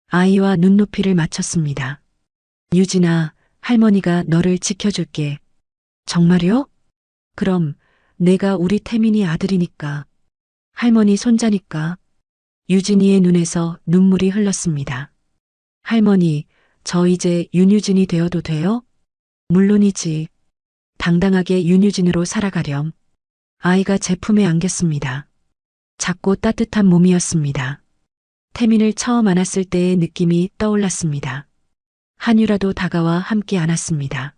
아이와 눈높이를 맞췄습니다. 유진아, 할머니가 너를 지켜줄게. 정말요? 그럼 내가 우리 태민이 아들이니까, 할머니 손자니까, 유진이의 눈에서 눈물이 흘렀습니다. 할머니, 저 이제 윤유진이 되어도 돼요? 물론이지. 당당하게 윤유진으로 살아가렴. 아이가 제 품에 안겼습니다. 작고 따뜻한 몸이었습니다. 태민을 처음 안았을 때의 느낌이 떠올랐습니다. 한유라도 다가와 함께 안았습니다.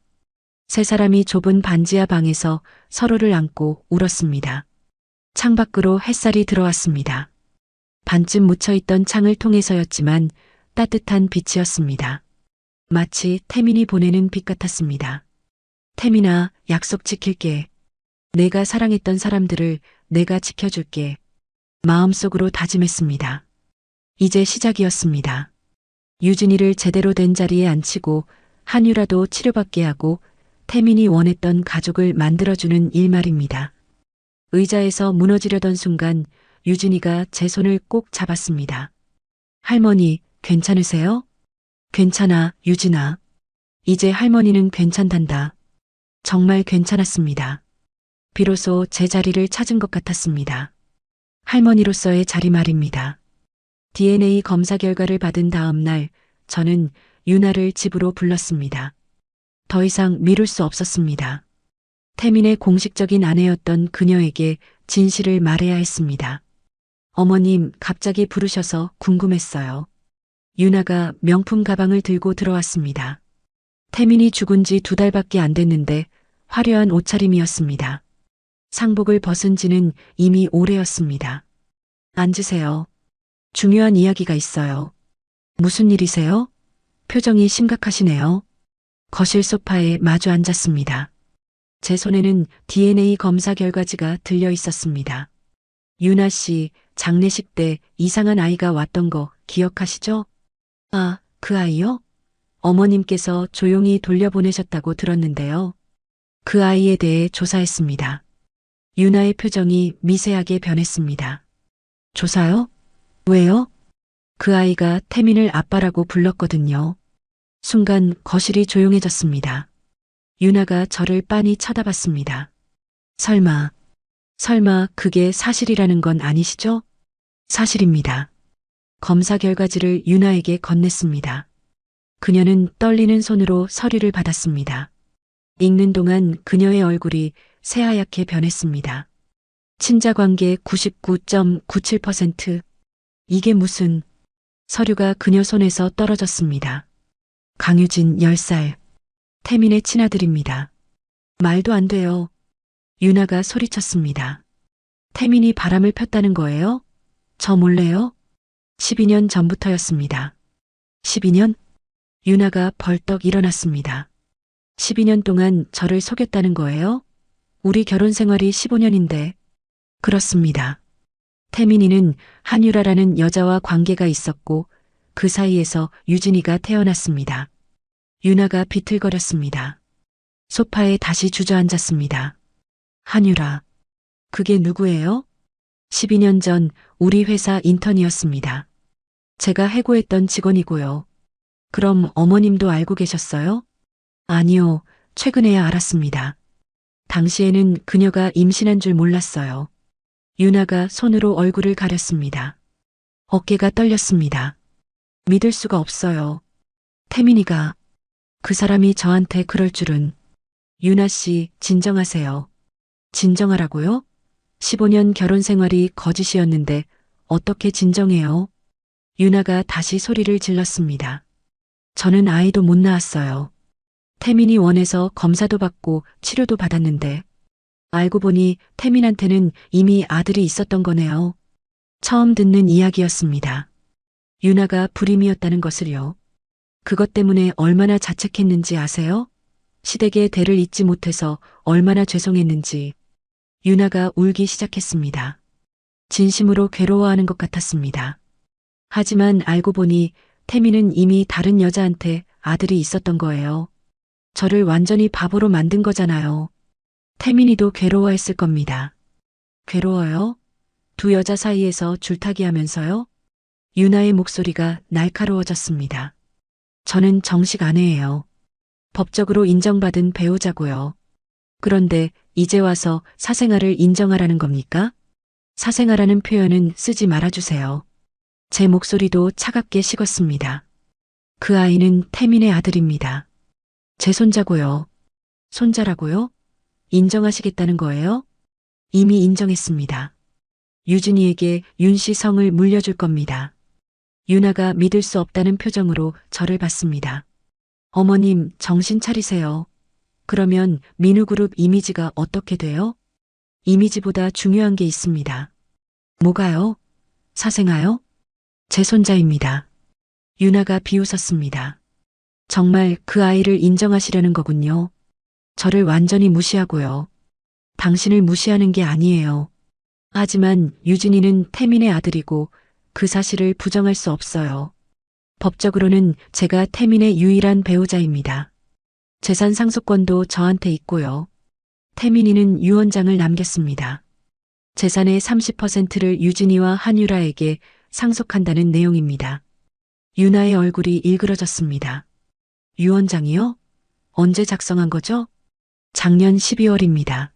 세 사람이 좁은 반지하 방에서 서로를 안고 울었습니다. 창밖으로 햇살이 들어왔습니다. 반쯤 묻혀있던 창을 통해서였지만 따뜻한 빛이었습니다. 마치 태민이 보내는 빛 같았습니다. 태민아, 약속 지킬게. 내가 사랑했던 사람들을 내가 지켜줄게. 마음속으로 다짐했습니다. 이제 시작이었습니다. 유진이를 제대로 된 자리에 앉히고 한유라도 치료받게 하고 태민이 원했던 가족을 만들어주는 일 말입니다. 의자에서 무너지려던 순간 유진이가 제 손을 꼭 잡았습니다. 할머니, 괜찮으세요? 괜찮아, 유진아. 이제 할머니는 괜찮단다. 정말 괜찮았습니다. 비로소 제 자리를 찾은 것 같았습니다. 할머니로서의 자리 말입니다. DNA 검사 결과를 받은 다음 날 저는 유나를 집으로 불렀습니다. 더 이상 미룰 수 없었습니다. 태민의 공식적인 아내였던 그녀에게 진실을 말해야 했습니다. 어머님, 갑자기 부르셔서 궁금했어요. 유나가 명품 가방을 들고 들어왔습니다. 태민이 죽은 지 2달밖에 안 됐는데 화려한 옷차림이었습니다. 상복을 벗은 지는 이미 오래였습니다. 앉으세요. 중요한 이야기가 있어요. 무슨 일이세요? 표정이 심각하시네요. 거실 소파에 마주 앉았습니다. 제 손에는 DNA 검사 결과지가 들려 있었습니다. 유나 씨, 장례식 때 이상한 아이가 왔던 거 기억하시죠? 아, 그 아이요? 어머님께서 조용히 돌려보내셨다고 들었는데요. 그 아이에 대해 조사했습니다. 유나의 표정이 미세하게 변했습니다. 조사요? 왜요? 그 아이가 태민을 아빠라고 불렀거든요. 순간 거실이 조용해졌습니다. 유나가 저를 빤히 쳐다봤습니다. 설마 그게 사실이라는 건 아니시죠? 사실입니다. 검사 결과지를 유나에게 건넸습니다. 그녀는 떨리는 손으로 서류를 받았습니다. 읽는 동안 그녀의 얼굴이 새하얗게 변했습니다. 친자관계 99.97%. 이게 무슨... 서류가 그녀 손에서 떨어졌습니다. 강유진 10살. 태민의 친아들입니다. 말도 안 돼요. 유나가 소리쳤습니다. 태민이 바람을 폈다는 거예요? 저 몰래요? 12년 전부터였습니다. 12년? 유나가 벌떡 일어났습니다. 12년 동안 저를 속였다는 거예요? 우리 결혼 생활이 15년인데. 그렇습니다. 태민이는 한유라라는 여자와 관계가 있었고 그 사이에서 유진이가 태어났습니다. 유나가 비틀거렸습니다. 소파에 다시 주저앉았습니다. 한유라. 그게 누구예요? 12년 전 우리 회사 인턴이었습니다. 제가 해고했던 직원이고요. 그럼 어머님도 알고 계셨어요? 아니요, 최근에야 알았습니다. 당시에는 그녀가 임신한 줄 몰랐어요. 유나가 손으로 얼굴을 가렸습니다. 어깨가 떨렸습니다. 믿을 수가 없어요. 태민이가, 그 사람이 저한테 그럴 줄은. 유나 씨, 진정하세요. 진정하라고요? 15년 결혼 생활이 거짓이었는데 어떻게 진정해요? 유나가 다시 소리를 질렀습니다. 저는 아이도 못 낳았어요. 태민이 원해서 검사도 받고 치료도 받았는데 알고 보니 태민한테는 이미 아들이 있었던 거네요. 처음 듣는 이야기였습니다. 유나가 불임이었다는 것을요. 그것 때문에 얼마나 자책했는지 아세요? 시댁의 대를 잇지 못해서 얼마나 죄송했는지. 유나가 울기 시작했습니다. 진심으로 괴로워하는 것 같았습니다. 하지만 알고 보니 태민은 이미 다른 여자한테 아들이 있었던 거예요. 저를 완전히 바보로 만든 거잖아요. 태민이도 괴로워했을 겁니다. 괴로워요? 두 여자 사이에서 줄타기 하면서요? 유나의 목소리가 날카로워졌습니다. 저는 정식 아내예요. 법적으로 인정받은 배우자고요. 그런데 이제 와서 사생아를 인정하라는 겁니까? 사생아라는 표현은 쓰지 말아주세요. 제 목소리도 차갑게 식었습니다. 그 아이는 태민의 아들입니다. 제 손자고요. 손자라고요? 인정하시겠다는 거예요? 이미 인정했습니다. 유진이에게 윤 씨 성을 물려줄 겁니다. 유나가 믿을 수 없다는 표정으로 저를 봤습니다. 어머님, 정신 차리세요. 그러면 민우그룹 이미지가 어떻게 돼요? 이미지보다 중요한 게 있습니다. 뭐가요? 사생아요? 제 손자입니다. 유나가 비웃었습니다. 정말 그 아이를 인정하시려는 거군요. 저를 완전히 무시하고요. 당신을 무시하는 게 아니에요. 하지만 유진이는 태민의 아들이고 그 사실을 부정할 수 없어요. 법적으로는 제가 태민의 유일한 배우자입니다. 재산 상속권도 저한테 있고요. 태민이는 유언장을 남겼습니다. 재산의 30%를 유진이와 한유라에게 상속한다는 내용입니다. 유나의 얼굴이 일그러졌습니다. 유언장이요? 언제 작성한 거죠? 작년 12월입니다.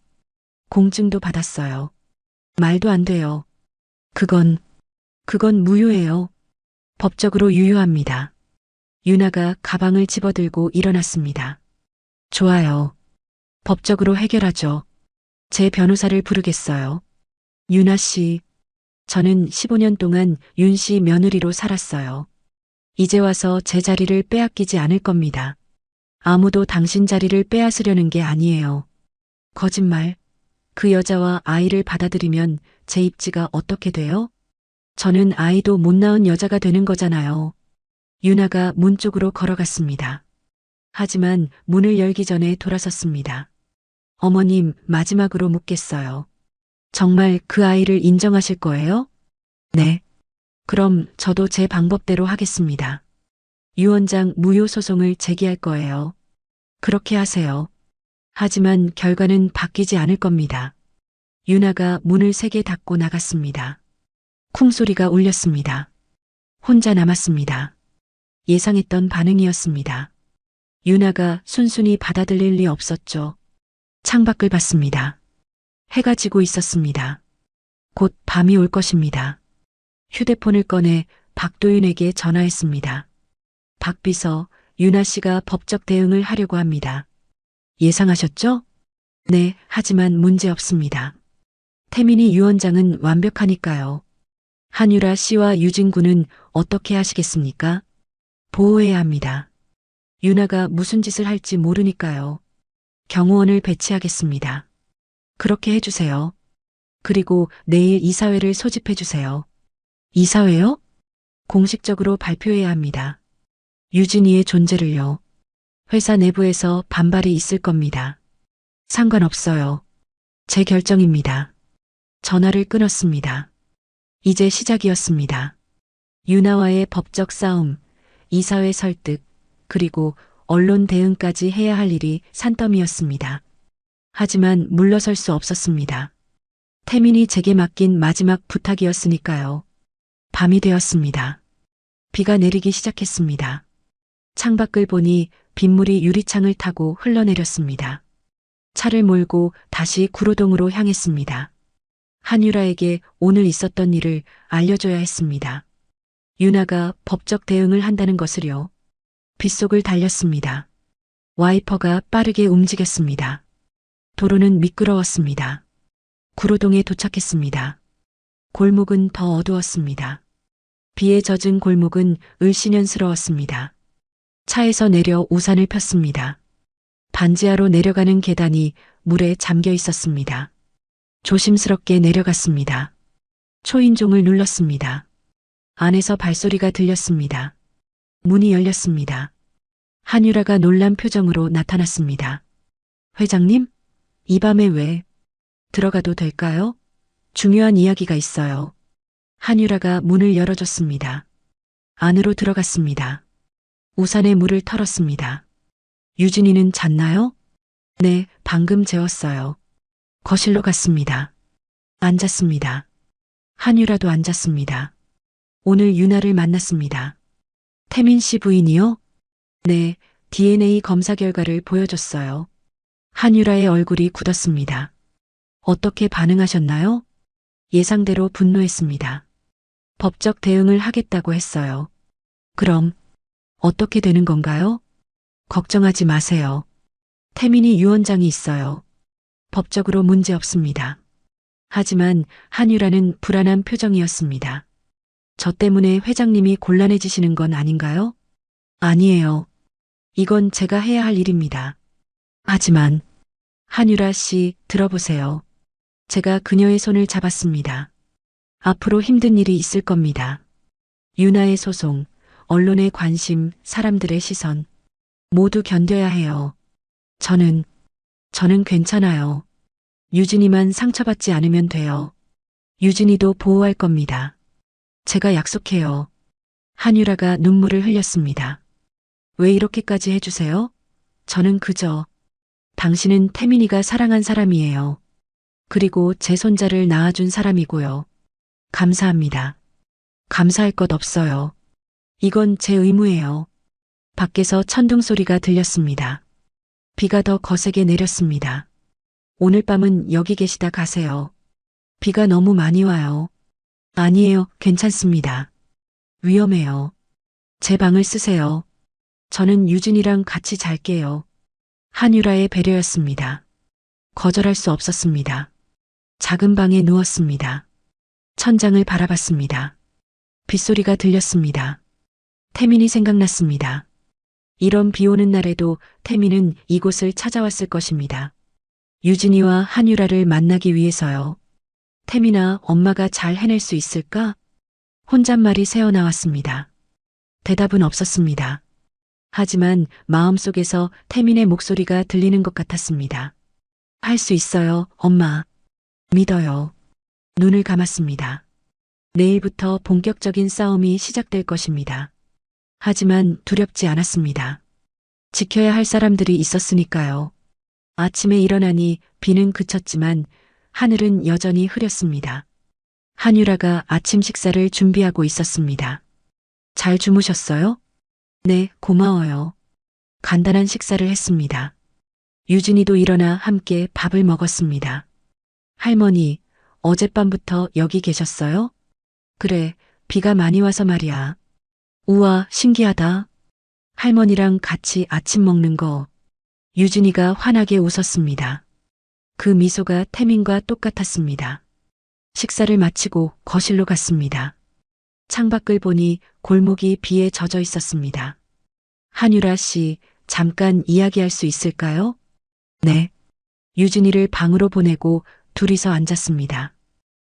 공증도 받았어요. 말도 안 돼요. 그건 무효예요. 법적으로 유효합니다. 유나가 가방을 집어들고 일어났습니다. 좋아요. 법적으로 해결하죠. 제 변호사를 부르겠어요. 유나 씨, 저는 15년 동안 윤 씨 며느리로 살았어요. 이제 와서 제 자리를 빼앗기지 않을 겁니다. 아무도 당신 자리를 빼앗으려는 게 아니에요. 거짓말. 그 여자와 아이를 받아들이면 제 입지가 어떻게 돼요? 저는 아이도 못 낳은 여자가 되는 거잖아요. 유나가 문 쪽으로 걸어갔습니다. 하지만 문을 열기 전에 돌아섰습니다. 어머님, 마지막으로 묻겠어요. 정말 그 아이를 인정하실 거예요? 네. 그럼 저도 제 방법대로 하겠습니다. 유언장 무효 소송을 제기할 거예요. 그렇게 하세요. 하지만 결과는 바뀌지 않을 겁니다. 유나가 문을 세게 닫고 나갔습니다. 쿵 소리가 울렸습니다. 혼자 남았습니다. 예상했던 반응이었습니다. 유나가 순순히 받아들일 리 없었죠. 창밖을 봤습니다. 해가 지고 있었습니다. 곧 밤이 올 것입니다. 휴대폰을 꺼내 박도윤에게 전화했습니다. 박 비서, 유나 씨가 법적 대응을 하려고 합니다. 예상하셨죠? 네, 하지만 문제 없습니다. 태민이 유언장은 완벽하니까요. 한유라 씨와 유진 군은 어떻게 하시겠습니까? 보호해야 합니다. 유나가 무슨 짓을 할지 모르니까요. 경호원을 배치하겠습니다. 그렇게 해주세요. 그리고 내일 이사회를 소집해주세요. 이사회요? 공식적으로 발표해야 합니다. 유진이의 존재를요. 회사 내부에서 반발이 있을 겁니다. 상관없어요. 제 결정입니다. 전화를 끊었습니다. 이제 시작이었습니다. 유나와의 법적 싸움, 이사회 설득, 그리고 언론 대응까지 해야 할 일이 산더미였습니다. 하지만 물러설 수 없었습니다. 태민이 제게 맡긴 마지막 부탁이었으니까요. 밤이 되었습니다. 비가 내리기 시작했습니다. 창밖을 보니 빗물이 유리창을 타고 흘러내렸습니다. 차를 몰고 다시 구로동으로 향했습니다. 한유라에게 오늘 있었던 일을 알려줘야 했습니다. 유나가 법적 대응을 한다는 것을요. 빗속을 달렸습니다. 와이퍼가 빠르게 움직였습니다. 도로는 미끄러웠습니다. 구로동에 도착했습니다. 골목은 더 어두웠습니다. 비에 젖은 골목은 을씨년스러웠습니다. 차에서 내려 우산을 폈습니다. 반지하로 내려가는 계단이 물에 잠겨 있었습니다. 조심스럽게 내려갔습니다. 초인종을 눌렀습니다. 안에서 발소리가 들렸습니다. 문이 열렸습니다. 한유라가 놀란 표정으로 나타났습니다. 회장님? 이 밤에 왜? 들어가도 될까요? 중요한 이야기가 있어요. 한유라가 문을 열어줬습니다. 안으로 들어갔습니다. 우산에 물을 털었습니다. 유진이는 잤나요? 네, 방금 재웠어요. 거실로 갔습니다. 앉았습니다. 한유라도 앉았습니다. 오늘 유나를 만났습니다. 태민 씨 부인이요? 네, DNA 검사 결과를 보여줬어요. 한유라의 얼굴이 굳었습니다. 어떻게 반응하셨나요? 예상대로 분노했습니다. 법적 대응을 하겠다고 했어요. 그럼 어떻게 되는 건가요? 걱정하지 마세요. 태민이 유언장이 있어요. 법적으로 문제 없습니다. 하지만 한유라는 불안한 표정이었습니다. 저 때문에 회장님이 곤란해지시는 건 아닌가요? 아니에요. 이건 제가 해야 할 일입니다. 하지만 한유라 씨 들어보세요. 제가 그녀의 손을 잡았습니다. 앞으로 힘든 일이 있을 겁니다. 유나의 소송, 언론의 관심, 사람들의 시선 모두 견뎌야 해요. 저는 괜찮아요. 유진이만 상처받지 않으면 돼요. 유진이도 보호할 겁니다. 제가 약속해요. 한유라가 눈물을 흘렸습니다. 왜 이렇게까지 해주세요? 저는 그저 당신은 태민이가 사랑한 사람이에요. 그리고 제 손자를 낳아준 사람이고요. 감사합니다. 감사할 것 없어요. 이건 제 의무예요. 밖에서 천둥 소리가 들렸습니다. 비가 더 거세게 내렸습니다. 오늘 밤은 여기 계시다 가세요. 비가 너무 많이 와요. 아니에요, 괜찮습니다. 위험해요. 제 방을 쓰세요. 저는 유진이랑 같이 잘게요. 한유라의 배려였습니다. 거절할 수 없었습니다. 작은 방에 누웠습니다. 천장을 바라봤습니다. 빗소리가 들렸습니다. 태민이 생각났습니다. 이런 비 오는 날에도 태민은 이곳을 찾아왔을 것입니다. 유진이와 한유라를 만나기 위해서요. 태민아, 엄마가 잘 해낼 수 있을까? 혼잣말이 새어나왔습니다. 대답은 없었습니다. 하지만 마음속에서 태민의 목소리가 들리는 것 같았습니다. 할 수 있어요, 엄마. 믿어요. 눈을 감았습니다. 내일부터 본격적인 싸움이 시작될 것입니다. 하지만 두렵지 않았습니다. 지켜야 할 사람들이 있었으니까요. 아침에 일어나니 비는 그쳤지만 하늘은 여전히 흐렸습니다. 한유라가 아침 식사를 준비하고 있었습니다. 잘 주무셨어요? 네, 고마워요. 간단한 식사를 했습니다. 유진이도 일어나 함께 밥을 먹었습니다. 할머니, 어젯밤부터 여기 계셨어요? 그래, 비가 많이 와서 말이야. 우와, 신기하다. 할머니랑 같이 아침 먹는 거. 유진이가 환하게 웃었습니다. 그 미소가 태민과 똑같았습니다. 식사를 마치고 거실로 갔습니다. 창밖을 보니 골목이 비에 젖어 있었습니다. 한유라 씨, 잠깐 이야기할 수 있을까요? 네. 유진이를 방으로 보내고 둘이서 앉았습니다.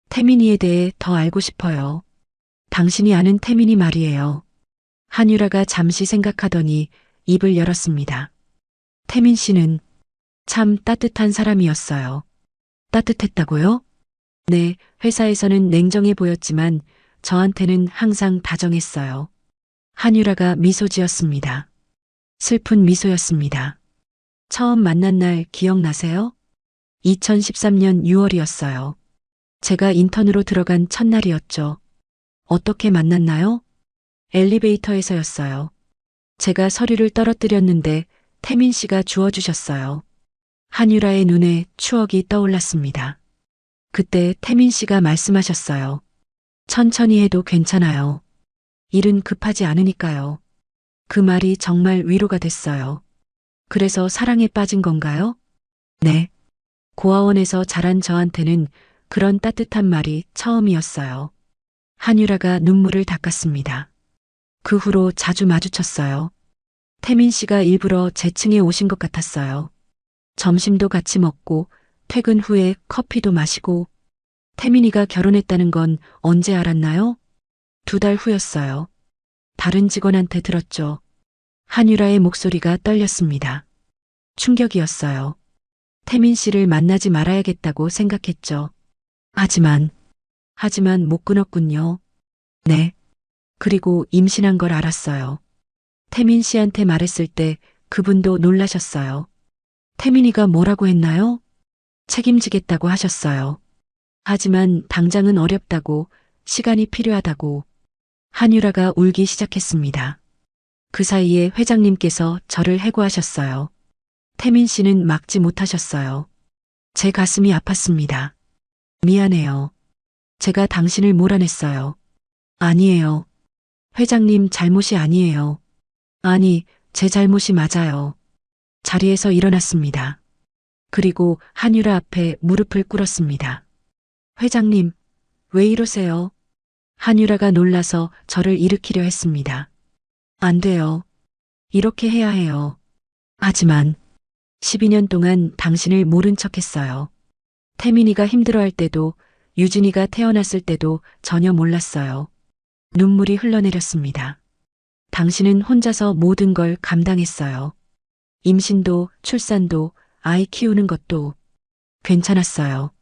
태민이에 대해 더 알고 싶어요. 당신이 아는 태민이 말이에요. 한유라가 잠시 생각하더니 입을 열었습니다. 태민 씨는 참 따뜻한 사람이었어요. 따뜻했다고요? 네, 회사에서는 냉정해 보였지만 저한테는 항상 다정했어요. 한유라가 미소 지었습니다. 슬픈 미소였습니다. 처음 만난 날 기억나세요? 2013년 6월이었어요. 제가 인턴으로 들어간 첫날이었죠. 어떻게 만났나요? 엘리베이터에서였어요. 제가 서류를 떨어뜨렸는데 태민 씨가 주워주셨어요. 한유라의 눈에 추억이 떠올랐습니다. 그때 태민 씨가 말씀하셨어요. 천천히 해도 괜찮아요. 일은 급하지 않으니까요. 그 말이 정말 위로가 됐어요. 그래서 사랑에 빠진 건가요? 네. 고아원에서 자란 저한테는 그런 따뜻한 말이 처음이었어요. 한유라가 눈물을 닦았습니다. 그 후로 자주 마주쳤어요. 태민 씨가 일부러 제 층에 오신 것 같았어요. 점심도 같이 먹고 퇴근 후에 커피도 마시고. 태민이가 결혼했다는 건 언제 알았나요? 2달 후였어요. 다른 직원한테 들었죠. 한유라의 목소리가 떨렸습니다. 충격이었어요. 태민 씨를 만나지 말아야겠다고 생각했죠. 하지만 못 끊었군요. 네. 그리고 임신한 걸 알았어요. 태민 씨한테 말했을 때 그분도 놀라셨어요. 태민이가 뭐라고 했나요? 책임지겠다고 하셨어요. 하지만 당장은 어렵다고, 시간이 필요하다고. 한유라가 울기 시작했습니다. 그 사이에 회장님께서 저를 해고하셨어요. 태민 씨는 막지 못하셨어요. 제 가슴이 아팠습니다. 미안해요. 제가 당신을 몰아냈어요. 아니에요. 회장님 잘못이 아니에요. 아니, 제 잘못이 맞아요. 자리에서 일어났습니다. 그리고 한유라 앞에 무릎을 꿇었습니다. 회장님, 왜 이러세요? 한유라가 놀라서 저를 일으키려 했습니다. 안 돼요. 이렇게 해야 해요. 하지만 12년 동안 당신을 모른 척 했어요. 태민이가 힘들어할 때도 유진이가 태어났을 때도 전혀 몰랐어요. 눈물이 흘러내렸습니다. 당신은 혼자서 모든 걸 감당했어요. 임신도 출산도 아이 키우는 것도 괜찮았어요.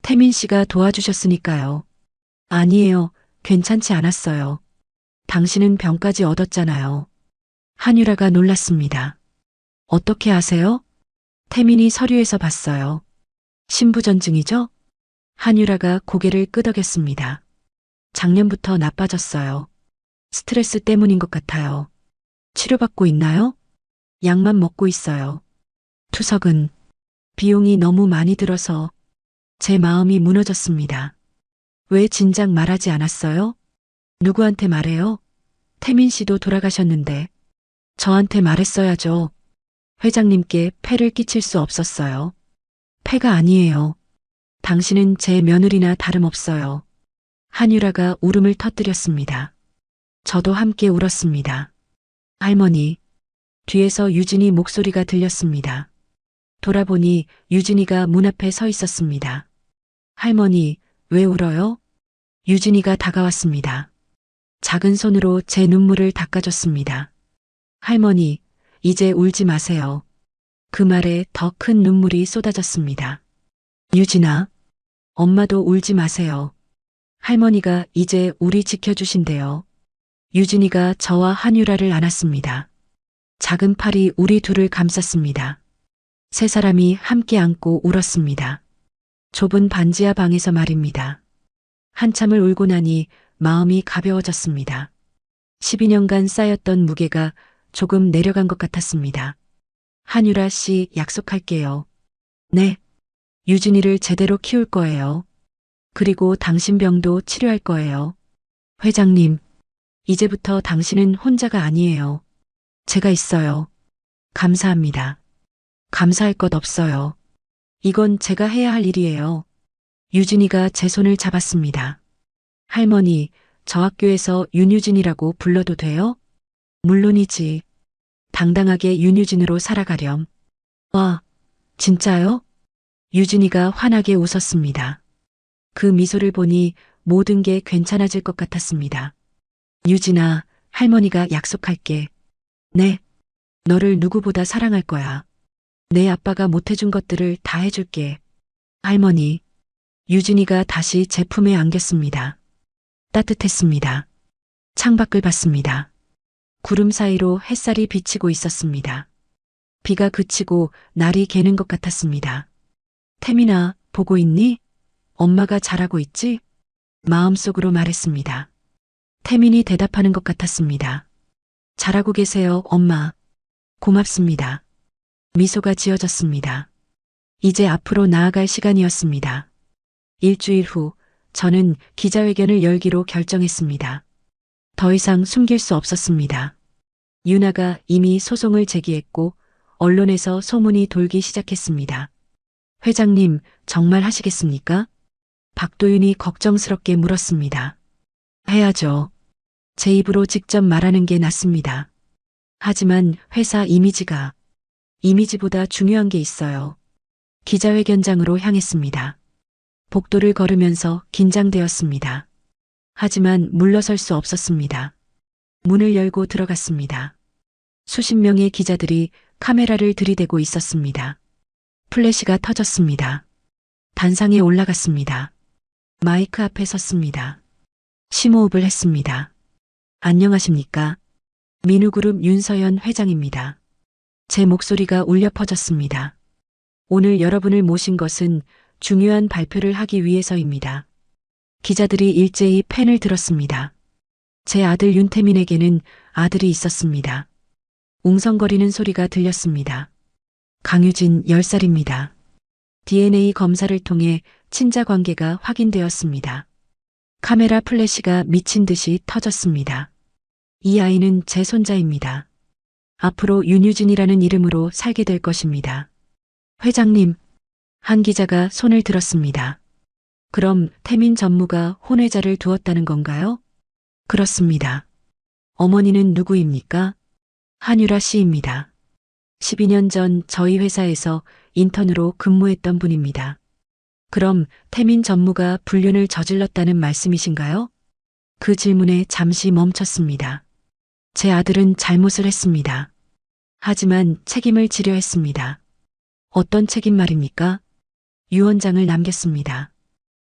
태민 씨가 도와주셨으니까요. 아니에요. 괜찮지 않았어요. 당신은 병까지 얻었잖아요. 한유라가 놀랐습니다. 어떻게 아세요? 태민이 서류에서 봤어요. 신부전증이죠? 한유라가 고개를 끄덕였습니다. 작년부터 나빠졌어요. 스트레스 때문인 것 같아요. 치료받고 있나요? 약만 먹고 있어요. 투석은 비용이 너무 많이 들어서 제 마음이 무너졌습니다. 왜 진작 말하지 않았어요? 누구한테 말해요? 태민 씨도 돌아가셨는데 저한테 말했어야죠. 회장님께 폐를 끼칠 수 없었어요. 폐가 아니에요. 당신은 제 며느리나 다름없어요. 한유라가 울음을 터뜨렸습니다. 저도 함께 울었습니다. 할머니, 뒤에서 유진이 목소리가 들렸습니다. 돌아보니 유진이가 문 앞에 서 있었습니다. 할머니, 왜 울어요? 유진이가 다가왔습니다. 작은 손으로 제 눈물을 닦아줬습니다. 할머니, 이제 울지 마세요. 그 말에 더 큰 눈물이 쏟아졌습니다. 유진아, 엄마도 울지 마세요. 할머니가 이제 우리 지켜주신대요. 유진이가 저와 한유라를 안았습니다. 작은 팔이 우리 둘을 감쌌습니다. 세 사람이 함께 안고 울었습니다. 좁은 반지하 방에서 말입니다. 한참을 울고 나니 마음이 가벼워졌습니다. 12년간 쌓였던 무게가 조금 내려간 것 같았습니다. 한유라 씨 약속할게요. 네. 유진이를 제대로 키울 거예요. 그리고 당신 병도 치료할 거예요. 회장님, 이제부터 당신은 혼자가 아니에요. 제가 있어요. 감사합니다. 감사할 것 없어요. 이건 제가 해야 할 일이에요. 유진이가 제 손을 잡았습니다. 할머니, 저 학교에서 윤유진이라고 불러도 돼요? 물론이지. 당당하게 윤유진으로 살아가렴. 와, 진짜요? 유진이가 환하게 웃었습니다. 그 미소를 보니 모든 게 괜찮아질 것 같았습니다. 유진아, 할머니가 약속할게. 네. 너를 누구보다 사랑할 거야. 내 아빠가 못해준 것들을 다 해줄게. 할머니. 유진이가 다시 제 품에 안겼습니다. 따뜻했습니다. 창밖을 봤습니다. 구름 사이로 햇살이 비치고 있었습니다. 비가 그치고 날이 개는 것 같았습니다. 태민아, 보고 있니? 엄마가 잘하고 있지? 마음속으로 말했습니다. 태민이 대답하는 것 같았습니다. 잘하고 계세요, 엄마. 고맙습니다. 미소가 지어졌습니다. 이제 앞으로 나아갈 시간이었습니다. 일주일 후 저는 기자회견을 열기로 결정했습니다. 더 이상 숨길 수 없었습니다. 유나가 이미 소송을 제기했고 언론에서 소문이 돌기 시작했습니다. 회장님, 정말 하시겠습니까? 박도윤이 걱정스럽게 물었습니다. 해야죠. 제 입으로 직접 말하는 게 낫습니다. 하지만 회사 이미지보다 중요한 게 있어요. 기자회견장으로 향했습니다. 복도를 걸으면서 긴장되었습니다. 하지만 물러설 수 없었습니다. 문을 열고 들어갔습니다. 수십 명의 기자들이 카메라를 들이대고 있었습니다. 플래시가 터졌습니다. 단상에 올라갔습니다. 마이크 앞에 섰습니다. 심호흡을 했습니다. 안녕하십니까? 민우그룹 윤서연 회장입니다. 제 목소리가 울려 퍼졌습니다. 오늘 여러분을 모신 것은 중요한 발표를 하기 위해서입니다. 기자들이 일제히 펜을 들었습니다. 제 아들 윤태민에게는 아들이 있었습니다. 웅성거리는 소리가 들렸습니다. 강유진 10살입니다. DNA 검사를 통해 친자 관계가 확인되었습니다. 카메라 플래시가 미친 듯이 터졌습니다. 이 아이는 제 손자입니다. 앞으로 윤유진이라는 이름으로 살게 될 것입니다. 회장님, 한 기자가 손을 들었습니다. 그럼 태민 전무가 혼외자를 두었다는 건가요? 그렇습니다. 어머니는 누구입니까? 한유라 씨입니다. 12년 전 저희 회사에서 인턴으로 근무했던 분입니다. 그럼 태민 전무가 불륜을 저질렀다는 말씀이신가요? 그 질문에 잠시 멈췄습니다. 제 아들은 잘못을 했습니다. 하지만 책임을 지려 했습니다. 어떤 책임 말입니까? 유언장을 남겼습니다.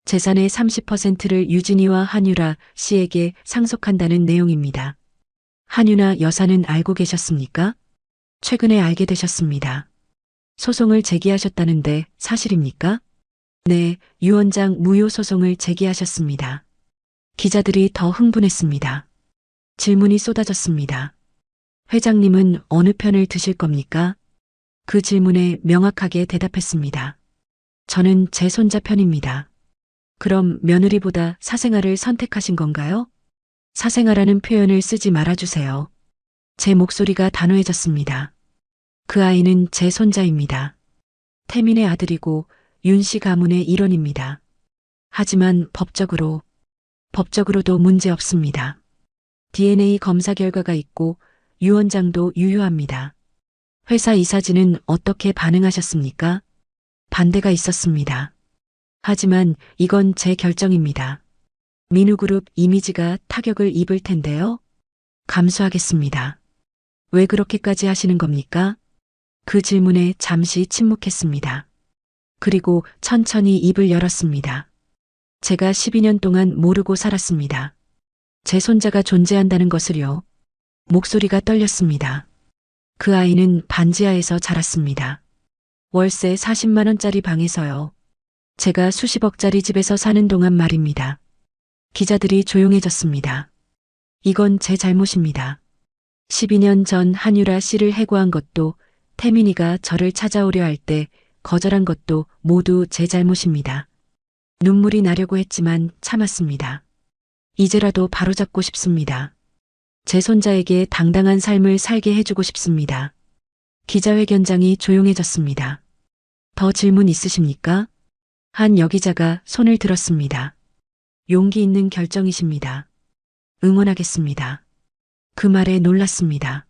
재산의 30%를 유진이와 한유라 씨에게 상속한다는 내용입니다. 한유나 여사는 알고 계셨습니까? 최근에 알게 되셨습니다. 소송을 제기하셨다는데 사실입니까? 네, 유언장 무효 소송을 제기하셨습니다. 기자들이 더 흥분했습니다. 질문이 쏟아졌습니다. 회장님은 어느 편을 드실 겁니까? 그 질문에 명확하게 대답했습니다. 저는 제 손자 편입니다. 그럼 며느리보다 사생아를 선택하신 건가요? 사생아라는 표현을 쓰지 말아주세요. 제 목소리가 단호해졌습니다. 그 아이는 제 손자입니다. 태민의 아들이고 윤 씨 가문의 일원입니다. 하지만 법적으로도 문제 없습니다. DNA 검사 결과가 있고 유언장도 유효합니다. 회사 이사진은 어떻게 반응하셨습니까? 반대가 있었습니다. 하지만 이건 제 결정입니다. 민우그룹 이미지가 타격을 입을 텐데요. 감수하겠습니다. 왜 그렇게까지 하시는 겁니까? 그 질문에 잠시 침묵했습니다. 그리고 천천히 입을 열었습니다. 제가 12년 동안 모르고 살았습니다. 제 손자가 존재한다는 것을요. 목소리가 떨렸습니다. 그 아이는 반지하에서 자랐습니다. 월세 40만 원짜리 방에서요. 제가 수십억짜리 집에서 사는 동안 말입니다. 기자들이 조용해졌습니다. 이건 제 잘못입니다. 12년 전 한유라 씨를 해고한 것도 태민이가 저를 찾아오려 할 때 거절한 것도 모두 제 잘못입니다. 눈물이 나려고 했지만 참았습니다. 이제라도 바로잡고 싶습니다. 제 손자에게 당당한 삶을 살게 해주고 싶습니다. 기자회견장이 조용해졌습니다. 더 질문 있으십니까? 한 여기자가 손을 들었습니다. 용기 있는 결정이십니다. 응원하겠습니다. 그 말에 놀랐습니다.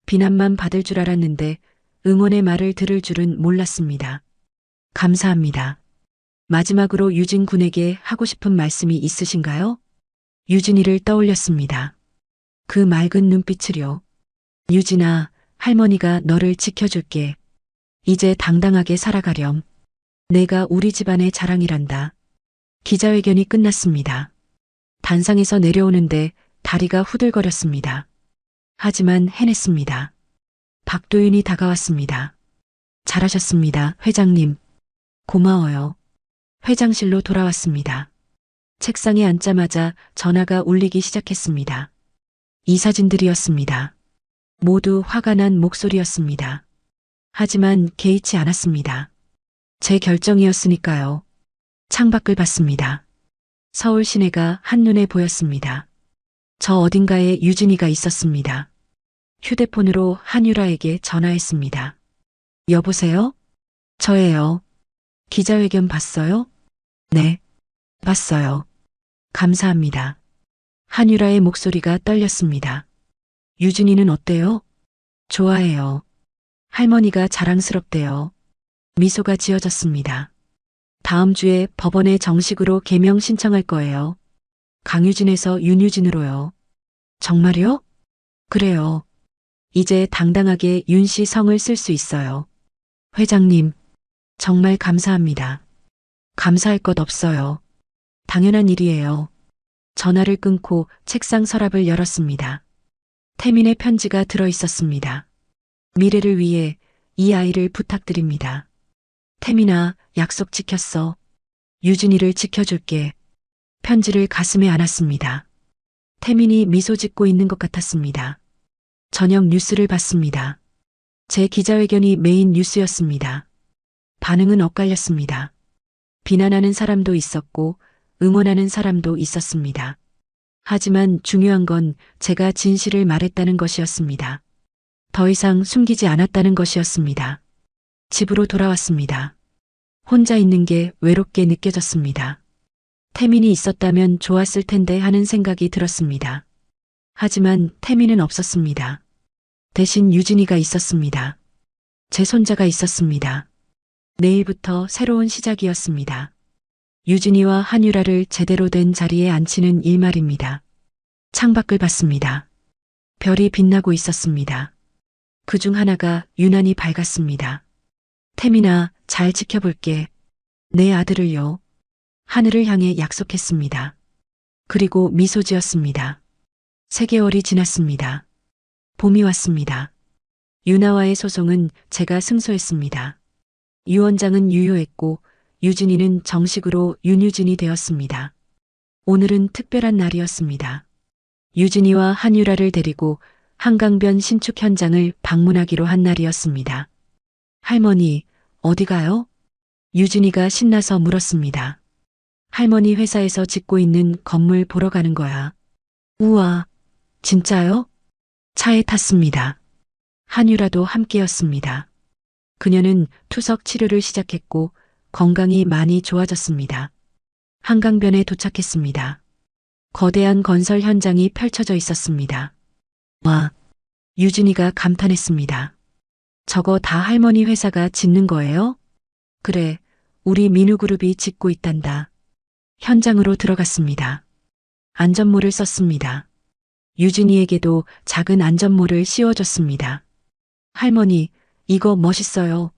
비난만 받을 줄 알았는데 응원의 말을 들을 줄은 몰랐습니다. 감사합니다. 마지막으로 유진 군에게 하고 싶은 말씀이 있으신가요? 유진이를 떠올렸습니다. 그 맑은 눈빛을요. 유진아, 할머니가 너를 지켜줄게. 이제 당당하게 살아가렴. 내가 우리 집안의 자랑이란다. 기자회견이 끝났습니다. 단상에서 내려오는데 다리가 후들거렸습니다. 하지만 해냈습니다. 박도윤이 다가왔습니다. 잘하셨습니다, 회장님. 고마워요. 회장실로 돌아왔습니다. 책상에 앉자마자 전화가 울리기 시작했습니다. 이 사진들이었습니다. 모두 화가 난 목소리였습니다. 하지만 개의치 않았습니다. 제 결정이었으니까요. 창밖을 봤습니다. 서울 시내가 한눈에 보였습니다. 저 어딘가에 유진이가 있었습니다. 휴대폰으로 한유라에게 전화했습니다. 여보세요? 저예요. 기자회견 봤어요? 네, 봤어요. 감사합니다. 한유라의 목소리가 떨렸습니다. 유진이는 어때요? 좋아해요. 할머니가 자랑스럽대요. 미소가 지어졌습니다. 다음 주에 법원에 정식으로 개명 신청할 거예요. 강유진에서 윤유진으로요. 정말요? 그래요. 이제 당당하게 윤 씨 성을 쓸 수 있어요. 회장님, 정말 감사합니다. 감사할 것 없어요. 당연한 일이에요. 전화를 끊고 책상 서랍을 열었습니다. 태민의 편지가 들어 있었습니다. 미래를 위해 이 아이를 부탁드립니다. 태민아, 약속 지켰어. 유진이를 지켜줄게. 편지를 가슴에 안았습니다. 태민이 미소 짓고 있는 것 같았습니다. 저녁 뉴스를 봤습니다. 제 기자회견이 메인 뉴스였습니다. 반응은 엇갈렸습니다. 비난하는 사람도 있었고 응원하는 사람도 있었습니다. 하지만 중요한 건 제가 진실을 말했다는 것이었습니다. 더 이상 숨기지 않았다는 것이었습니다. 집으로 돌아왔습니다. 혼자 있는 게 외롭게 느껴졌습니다. 태민이 있었다면 좋았을 텐데 하는 생각이 들었습니다. 하지만 태민은 없었습니다. 대신 유진이가 있었습니다. 제 손자가 있었습니다. 내일부터 새로운 시작이었습니다. 유진이와 한유라를 제대로 된 자리에 앉히는 일 말입니다. 창밖을 봤습니다. 별이 빛나고 있었습니다. 그중 하나가 유난히 밝았습니다. 태민아, 잘 지켜볼게. 내 아들을요. 하늘을 향해 약속했습니다. 그리고 미소 지었습니다. 3개월이 지났습니다. 봄이 왔습니다. 유나와의 소송은 제가 승소했습니다. 유 원장은 유효했고 유진이는 정식으로 윤유진이 되었습니다. 오늘은 특별한 날이었습니다. 유진이와 한유라를 데리고 한강변 신축 현장을 방문하기로 한 날이었습니다. 할머니, 어디 가요? 유진이가 신나서 물었습니다. 할머니 회사에서 짓고 있는 건물 보러 가는 거야. 우와, 진짜요? 차에 탔습니다. 한유라도 함께였습니다. 그녀는 투석 치료를 시작했고 건강이 많이 좋아졌습니다. 한강변에 도착했습니다. 거대한 건설 현장이 펼쳐져 있었습니다. 와, 유진이가 감탄했습니다. 저거 다 할머니 회사가 짓는 거예요? 그래, 우리 민우그룹이 짓고 있단다. 현장으로 들어갔습니다. 안전모를 썼습니다. 유진이에게도 작은 안전모를 씌워줬습니다. 할머니, 이거 멋있어요.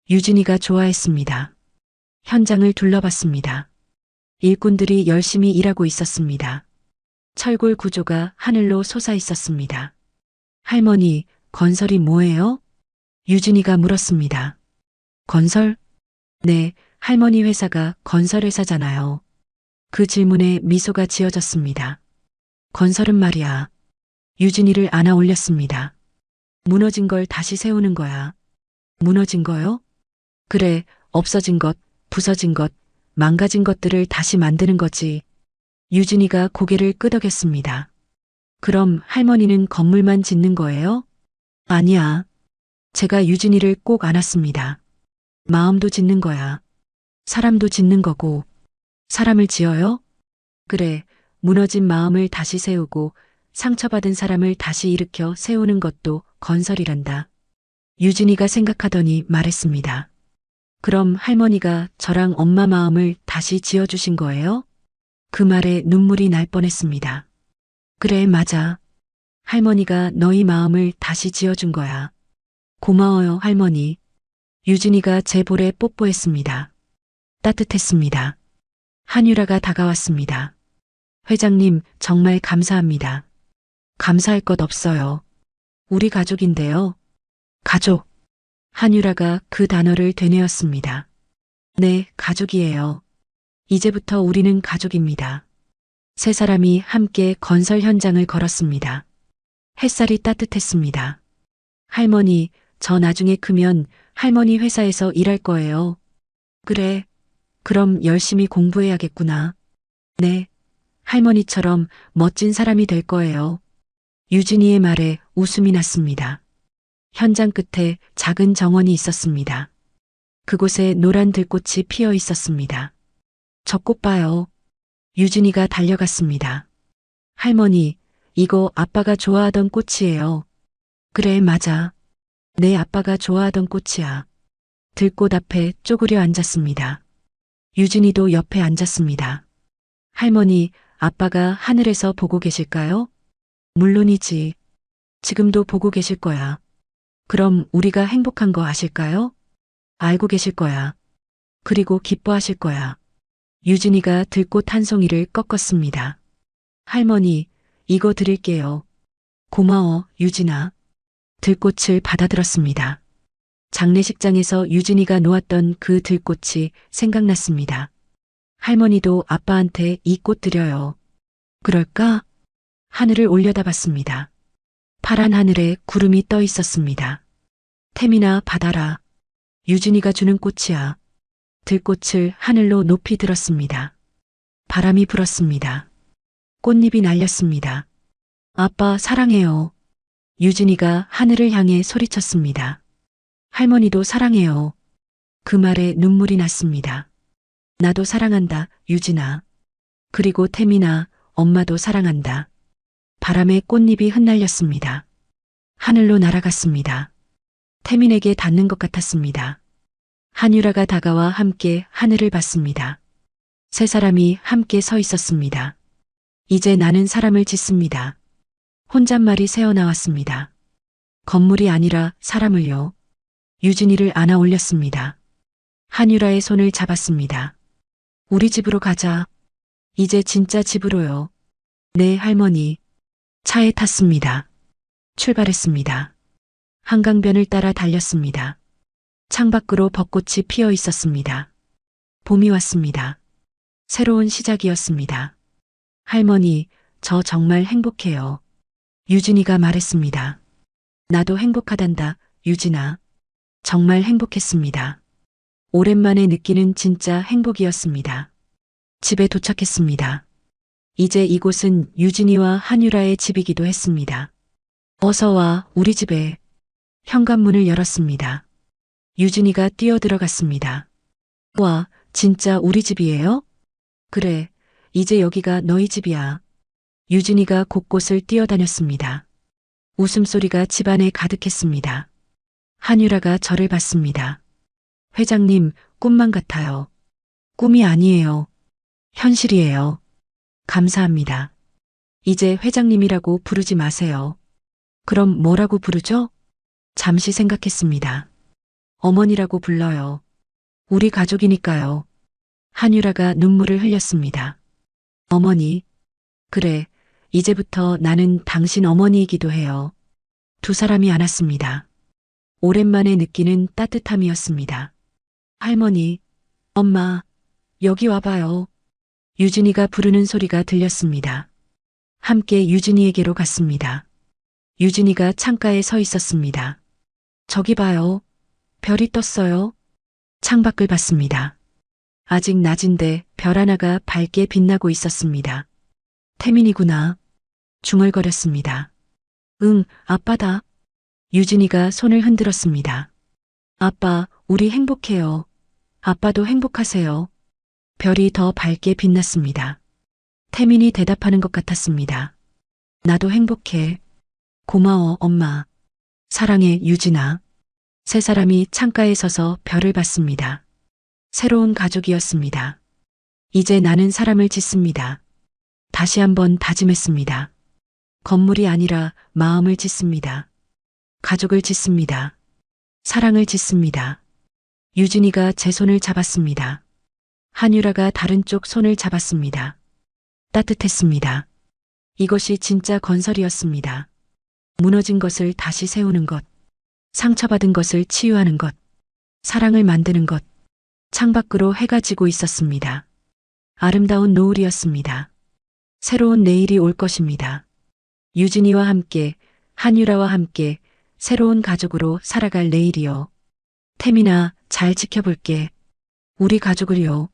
유진이가 좋아했습니다. 현장을 둘러봤습니다. 일꾼들이 열심히 일하고 있었습니다. 철골 구조가 하늘로 솟아 있었습니다. 할머니, 건설이 뭐예요? 유진이가 물었습니다. 건설? 네, 할머니 회사가 건설회사잖아요. 그 질문에 미소가 지어졌습니다. 건설은 말이야. 유진이를 안아 올렸습니다. 무너진 걸 다시 세우는 거야. 무너진 거요? 그래, 없어진 것, 부서진 것, 망가진 것들을 다시 만드는 거지. 유진이가 고개를 끄덕였습니다. 그럼 할머니는 건물만 짓는 거예요? 아니야. 제가 유진이를 꼭 안았습니다. 마음도 짓는 거야. 사람도 짓는 거고. 사람을 지어요? 그래, 무너진 마음을 다시 세우고 상처받은 사람을 다시 일으켜 세우는 것도 건설이란다. 유진이가 생각하더니 말했습니다. 그럼 할머니가 저랑 엄마 마음을 다시 지어주신 거예요? 그 말에 눈물이 날 뻔했습니다. 그래, 맞아. 할머니가 너희 마음을 다시 지어준 거야. 고마워요, 할머니. 유진이가 제 볼에 뽀뽀했습니다. 따뜻했습니다. 한유라가 다가왔습니다. 회장님, 정말 감사합니다. 감사할 것 없어요. 우리 가족인데요. 가족. 한유라가 그 단어를 되뇌었습니다. 네, 가족이에요. 이제부터 우리는 가족입니다. 3사람이 함께 건설 현장을 걸었습니다. 햇살이 따뜻했습니다. 할머니, 저 나중에 크면 할머니 회사에서 일할 거예요. 그래, 그럼 열심히 공부해야겠구나. 네, 할머니처럼 멋진 사람이 될 거예요. 유진이의 말에 웃음이 났습니다. 현장 끝에 작은 정원이 있었습니다. 그곳에 노란 들꽃이 피어 있었습니다. 저 꽃 봐요. 유진이가 달려갔습니다. 할머니, 이거 아빠가 좋아하던 꽃이에요. 그래, 맞아. 내 아빠가 좋아하던 꽃이야. 들꽃 앞에 쪼그려 앉았습니다. 유진이도 옆에 앉았습니다. 할머니, 아빠가 하늘에서 보고 계실까요? 물론이지. 지금도 보고 계실 거야. 그럼 우리가 행복한 거 아실까요? 알고 계실 거야. 그리고 기뻐하실 거야. 유진이가 들꽃 한 송이를 꺾었습니다. 할머니, 이거 드릴게요. 고마워, 유진아. 들꽃을 받아들었습니다. 장례식장에서 유진이가 놓았던 그 들꽃이 생각났습니다. 할머니도 아빠한테 이 꽃 드려요. 그럴까? 하늘을 올려다봤습니다. 파란 하늘에 구름이 떠 있었습니다. 태민아, 받아라. 유진이가 주는 꽃이야. 들꽃을 하늘로 높이 들었습니다. 바람이 불었습니다. 꽃잎이 날렸습니다. 아빠 사랑해요. 유진이가 하늘을 향해 소리쳤습니다. 할머니도 사랑해요. 그 말에 눈물이 났습니다. 나도 사랑한다, 유진아. 그리고 태민아, 엄마도 사랑한다. 바람에 꽃잎이 흩날렸습니다. 하늘로 날아갔습니다. 태민에게 닿는 것 같았습니다. 한유라가 다가와 함께 하늘을 봤습니다. 세 사람이 함께 서 있었습니다. 이제 나는 사람을 짓습니다. 혼잣말이 새어나왔습니다. 건물이 아니라 사람을요. 유진이를 안아 올렸습니다. 한유라의 손을 잡았습니다. 우리 집으로 가자. 이제 진짜 집으로요. 네, 할머니. 차에 탔습니다. 출발했습니다. 한강변을 따라 달렸습니다. 창밖으로 벚꽃이 피어 있었습니다. 봄이 왔습니다. 새로운 시작이었습니다. 할머니, 저 정말 행복해요. 유진이가 말했습니다. 나도 행복하단다, 유진아. 정말 행복했습니다. 오랜만에 느끼는 진짜 행복이었습니다. 집에 도착했습니다. 이제 이곳은 유진이와 한유라의 집이기도 했습니다. 어서 와, 우리 집에. 현관문을 열었습니다. 유진이가 뛰어들어갔습니다. 와, 진짜 우리 집이에요? 그래, 이제 여기가 너희 집이야. 유진이가 곳곳을 뛰어다녔습니다. 웃음소리가 집안에 가득했습니다. 한유라가 저를 봤습니다. 회장님, 꿈만 같아요. 꿈이 아니에요. 현실이에요. 감사합니다. 이제 회장님이라고 부르지 마세요. 그럼 뭐라고 부르죠? 잠시 생각했습니다. 어머니라고 불러요. 우리 가족이니까요. 한유라가 눈물을 흘렸습니다. 어머니. 그래, 이제부터 나는 당신 어머니이기도 해요. 두 사람이 안았습니다. 오랜만에 느끼는 따뜻함이었습니다. 할머니, 엄마, 여기 와봐요. 유진이가 부르는 소리가 들렸습니다. 함께 유진이에게로 갔습니다. 유진이가 창가에 서 있었습니다. 저기 봐요. 별이 떴어요. 창밖을 봤습니다. 아직 낮인데 별 하나가 밝게 빛나고 있었습니다. 태민이구나. 중얼거렸습니다. 응, 아빠다. 유진이가 손을 흔들었습니다. 아빠, 우리 행복해요. 아빠도 행복하세요. 별이 더 밝게 빛났습니다. 태민이 대답하는 것 같았습니다. 나도 행복해. 고마워, 엄마. 사랑해, 유진아. 세 사람이 창가에 서서 별을 봤습니다. 새로운 가족이었습니다. 이제 나는 사람을 짓습니다. 다시 한번 다짐했습니다. 건물이 아니라 마음을 짓습니다. 가족을 짓습니다. 사랑을 짓습니다. 유진이가 제 손을 잡았습니다. 한유라가 다른 쪽 손을 잡았습니다. 따뜻했습니다. 이것이 진짜 건설이었습니다. 무너진 것을 다시 세우는 것, 상처받은 것을 치유하는 것, 사랑을 만드는 것. 창밖으로 해가 지고 있었습니다. 아름다운 노을이었습니다. 새로운 내일이 올 것입니다. 유진이와 함께, 한유라와 함께 새로운 가족으로 살아갈 내일이요. 태민아, 잘 지켜볼게. 우리 가족을요.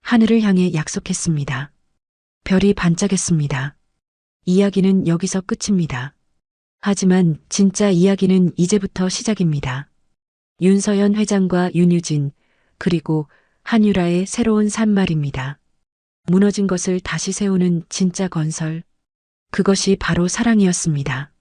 하늘을 향해 약속했습니다. 별이 반짝였습니다. 이야기는 여기서 끝입니다. 하지만 진짜 이야기는 이제부터 시작입니다. 윤서연 회장과 윤유진, 그리고 한유라의 새로운 산말입니다. 무너진 것을 다시 세우는 진짜 건설. 그것이 바로 사랑이었습니다.